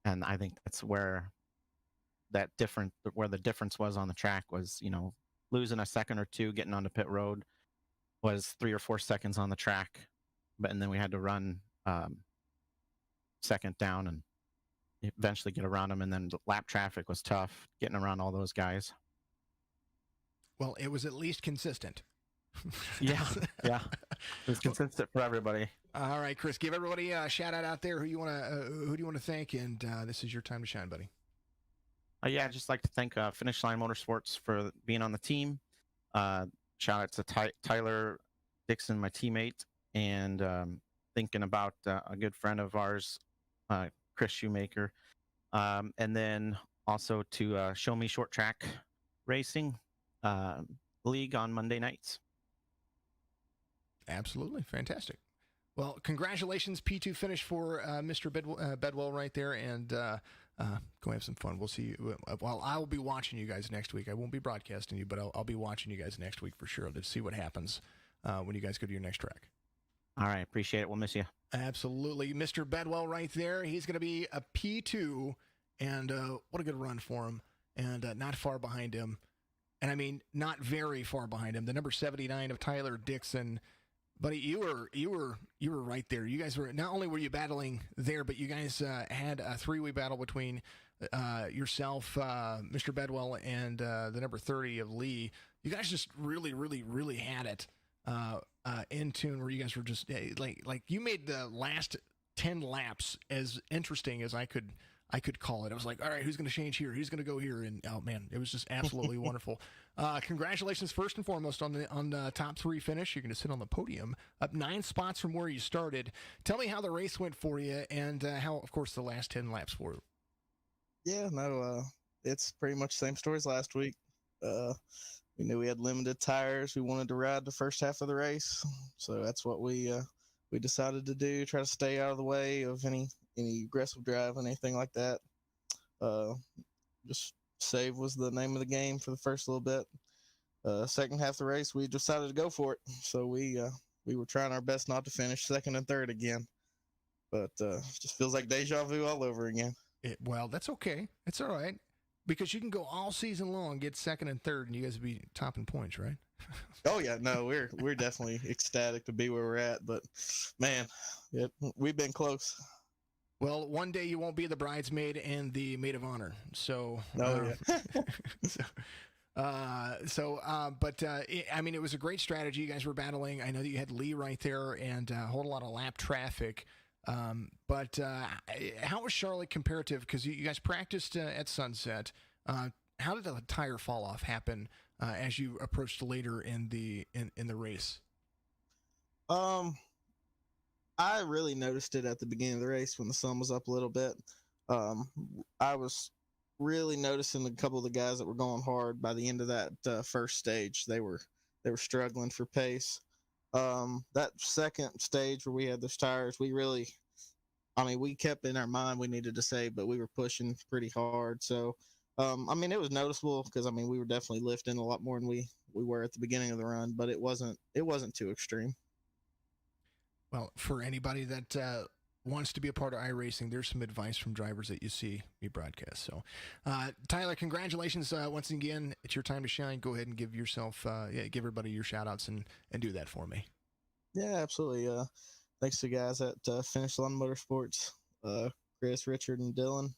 Speaker 3: I think that's where the difference was on the track was, losing a second or 2, getting onto pit road was 3 or 4 seconds on the track. And then we had to run second down and eventually get around them. And then the lap traffic was tough, getting around all those guys.
Speaker 1: Well, it was at least consistent.
Speaker 3: Yeah. It was consistent for everybody.
Speaker 1: All right, Chris, give everybody a shout out there. Who do you want to thank? And this is your time to shine, buddy.
Speaker 3: I'd just like to thank Finish Line Motorsports for being on the team. Shout out to Tyler Dixon, my teammate, and thinking about a good friend of ours, Chris Shoemaker. And then also to Show Me Short Track Racing League on Monday nights.
Speaker 1: Absolutely. Fantastic. Well, congratulations, P2 finish for Mr. Bedwell right there, and go have some fun. We'll see you. Well, I'll be watching you guys next week. I won't be broadcasting you, but I'll be watching you guys next week for sure to see what happens when you guys go to your next track.
Speaker 3: All right. Appreciate it. We'll miss you.
Speaker 1: Absolutely. Mr. Bedwell right there. He's going to be a P2, and what a good run for him, and not far behind him. And I mean, not very far behind him. The number 79 of Tyler Dixon. Buddy, you were right there. You guys were, not only were you battling there, but you guys had a 3-way battle between yourself, Mr. Bedwell, and the number 30 of Lee. You guys just really had it in tune, where you guys were just like you made the last 10 laps as interesting as I could call it. I was like, all right, who's going to change here? Who's going to go here? And oh man, it was just absolutely wonderful. Congratulations, first and foremost, on the top 3 finish. You're going to sit on the podium, up 9 spots from where you started. Tell me how the race went for you, and how, of course, the last 10 laps for you.
Speaker 4: Yeah, no, it's pretty much the same story as last week. We knew we had limited tires. We wanted to ride the first half of the race, so that's what we decided to do. Try to stay out of the way of any aggressive driving, anything like that. Just save was the name of the game for the first little bit. Second half of the race, we decided to go for it. So we were trying our best not to finish second and third again. But just feels like deja vu all over again.
Speaker 1: Well, that's okay. It's all right. Because you can go all season long, get second and third, and you guys will be topping points, right?
Speaker 4: Oh yeah, no, we're definitely ecstatic to be where we're at. But man, we've been close.
Speaker 1: Well, one day you won't be the bridesmaid and the maid of honor. So,
Speaker 4: yeah.
Speaker 1: I mean, it was a great strategy. You guys were battling. I know that you had Lee right there and a whole lot of lap traffic. How was Charlotte comparative? Because you guys practiced at Sunset. How did the tire fall off happen as you approached later in the race?
Speaker 4: I really noticed it at the beginning of the race when the sun was up a little bit. I was really noticing a couple of the guys that were going hard by the end of that first stage. They were struggling for pace. That second stage where we had those tires, we kept in our mind we needed to save, but we were pushing pretty hard. So, it was noticeable because we were definitely lifting a lot more than we were at the beginning of the run, but it wasn't too extreme.
Speaker 1: Well, for anybody that wants to be a part of iRacing, there's some advice from drivers that you see me broadcast. So, Tyler, congratulations once again. It's your time to shine. Go ahead and give yourself, give everybody your shout outs and do that for me.
Speaker 4: Yeah, absolutely. Thanks to the guys at Finish Line Motorsports, Chris, Richard, and Dylan.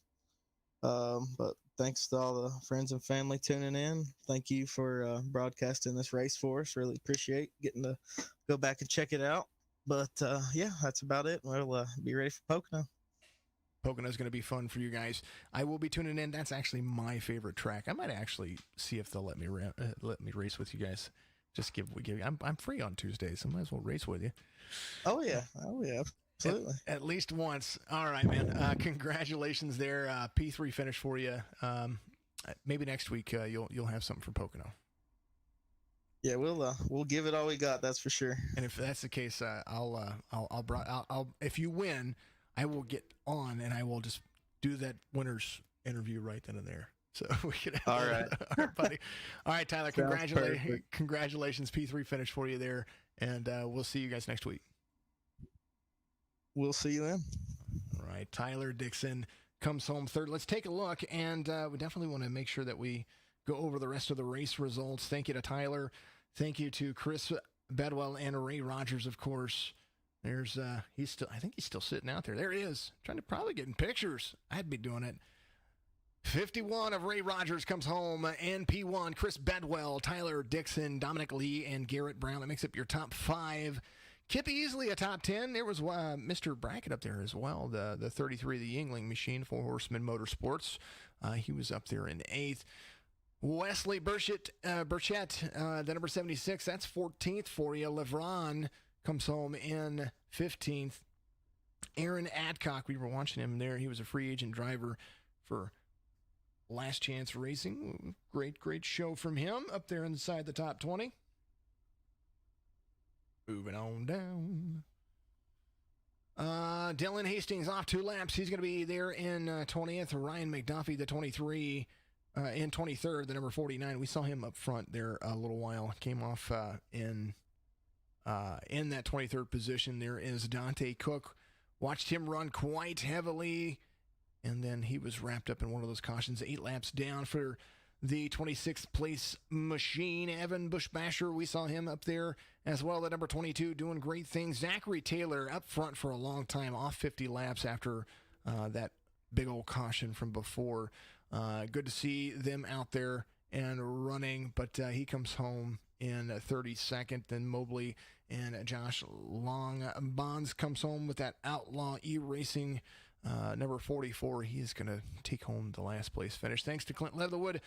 Speaker 4: But thanks to all the friends and family tuning in. Thank you for broadcasting this race for us. Really appreciate getting to go back and check it out. But that's about it. We'll be ready for Pocono.
Speaker 1: Pocono's going to be fun for you guys. I will be tuning in. That's actually my favorite track. I might actually see if they'll let me race with you guys. I'm free on Tuesdays. I might as well race with you.
Speaker 4: Oh yeah, absolutely.
Speaker 1: At least once. All right, man. Congratulations there. P3 finish for you. Maybe next week you'll have something for Pocono.
Speaker 4: Yeah, we'll give it all we got. That's for sure.
Speaker 1: And if that's the case, I'll if you win, I will get on and I will just do that winner's interview right then and there. So we can.
Speaker 4: All right,
Speaker 1: buddy. All right, Tyler. Congratulations, P3 finish for you there, and we'll see you guys next week.
Speaker 4: We'll see you then.
Speaker 1: All right, Tyler Dixon comes home third. Let's take a look, and we definitely want to make sure that we go over the rest of the race results. Thank you to Tyler. Thank you to Chris Bedwell and Ray Rogers, of course. There's I think he's still sitting out there. There he is, trying to probably get in pictures. I'd be doing it. 51 of Ray Rogers comes home, and P1, Chris Bedwell, Tyler Dixon, Dominic Lee, and Garrett Brown. That makes up your top 5. Kip easily a top 10. There was Mr. Brackett up there as well, the 33, the Yingling machine, 4 Horsemen Motorsports. He was up there in 8th. Wesley Burchett, the number 76, that's 14th for you. Levron comes home in 15th. Aaron Adcock, we were watching him there. He was a free agent driver for Last Chance Racing. Great show from him up there inside the top 20. Moving on down. Dylan Hastings off 2 laps. He's going to be there in 20th. Ryan McDuffie, the 23, in 23rd, the number 49. We saw him up front there a little while. Came off in that 23rd position. There is Dante Cook. Watched him run quite heavily, and then he was wrapped up in one of those cautions. 8 laps down for the 26th place machine. Evan Bushbasher, we saw him up there as well, the number 22, doing great things. Zachary Taylor up front for a long time, off 50 laps after that big old caution from before. Good to see them out there and running, but he comes home in 32nd. Then Mobley and Josh Long Bonds comes home with that Outlaw E-Racing number 44. He's going to take home the last place finish. Thanks to Clint Leatherwood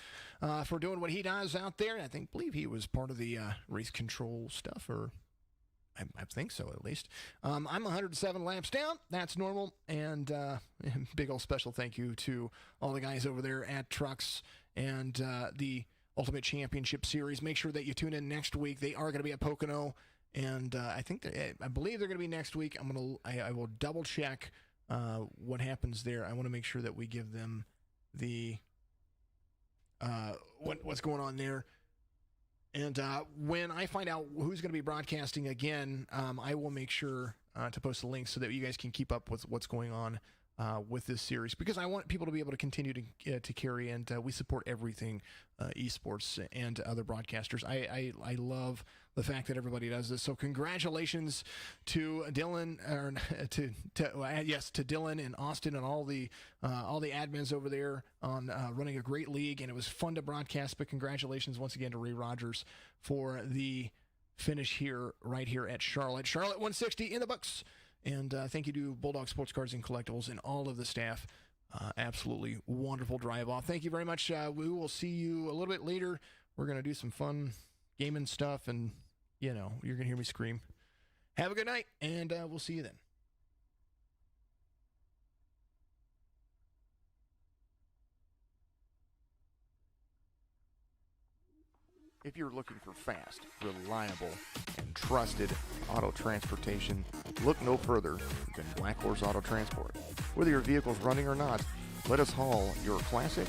Speaker 1: for doing what he does out there. I believe he was part of the race control stuff, or I think so, at least. I'm 107 laps down. That's normal. And big old special thank you to all the guys over there at Trucks and the Ultimate Championship Series. Make sure that you tune in next week. They are going to be at Pocono, and I believe they're going to be next week. I will double check what happens there. I want to make sure that we give them the what's going on there. And when I find out who's going to be broadcasting again, I will make sure to post the links so that you guys can keep up with what's going on with this series, because I want people to be able to continue to carry, and we support everything esports and other broadcasters. I love the fact that everybody does this. So congratulations to Dylan, or to Dylan and Austin and all the admins over there on running a great league, and it was fun to broadcast. But congratulations once again to Ray Rogers for the finish right here at Charlotte. Charlotte 160 in the books. And thank you to Bulldog Sports Cards and Collectibles and all of the staff. Absolutely wonderful drive off. Thank you very much. We will see you a little bit later. We're going to do some fun gaming stuff, and, you're going to hear me scream. Have a good night, and we'll see you then. If you're looking for fast, reliable, and trusted auto transportation, look no further than Black Horse Auto Transport. Whether your vehicle's running or not, let us haul your classic,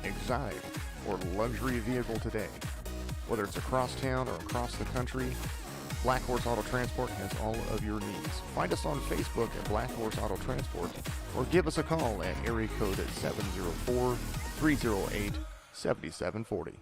Speaker 1: exotic, or luxury vehicle today. Whether it's across town or across the country, Black Horse Auto Transport has all of your needs. Find us on Facebook at Black Horse Auto Transport, or give us a call at area code 704-308-7740.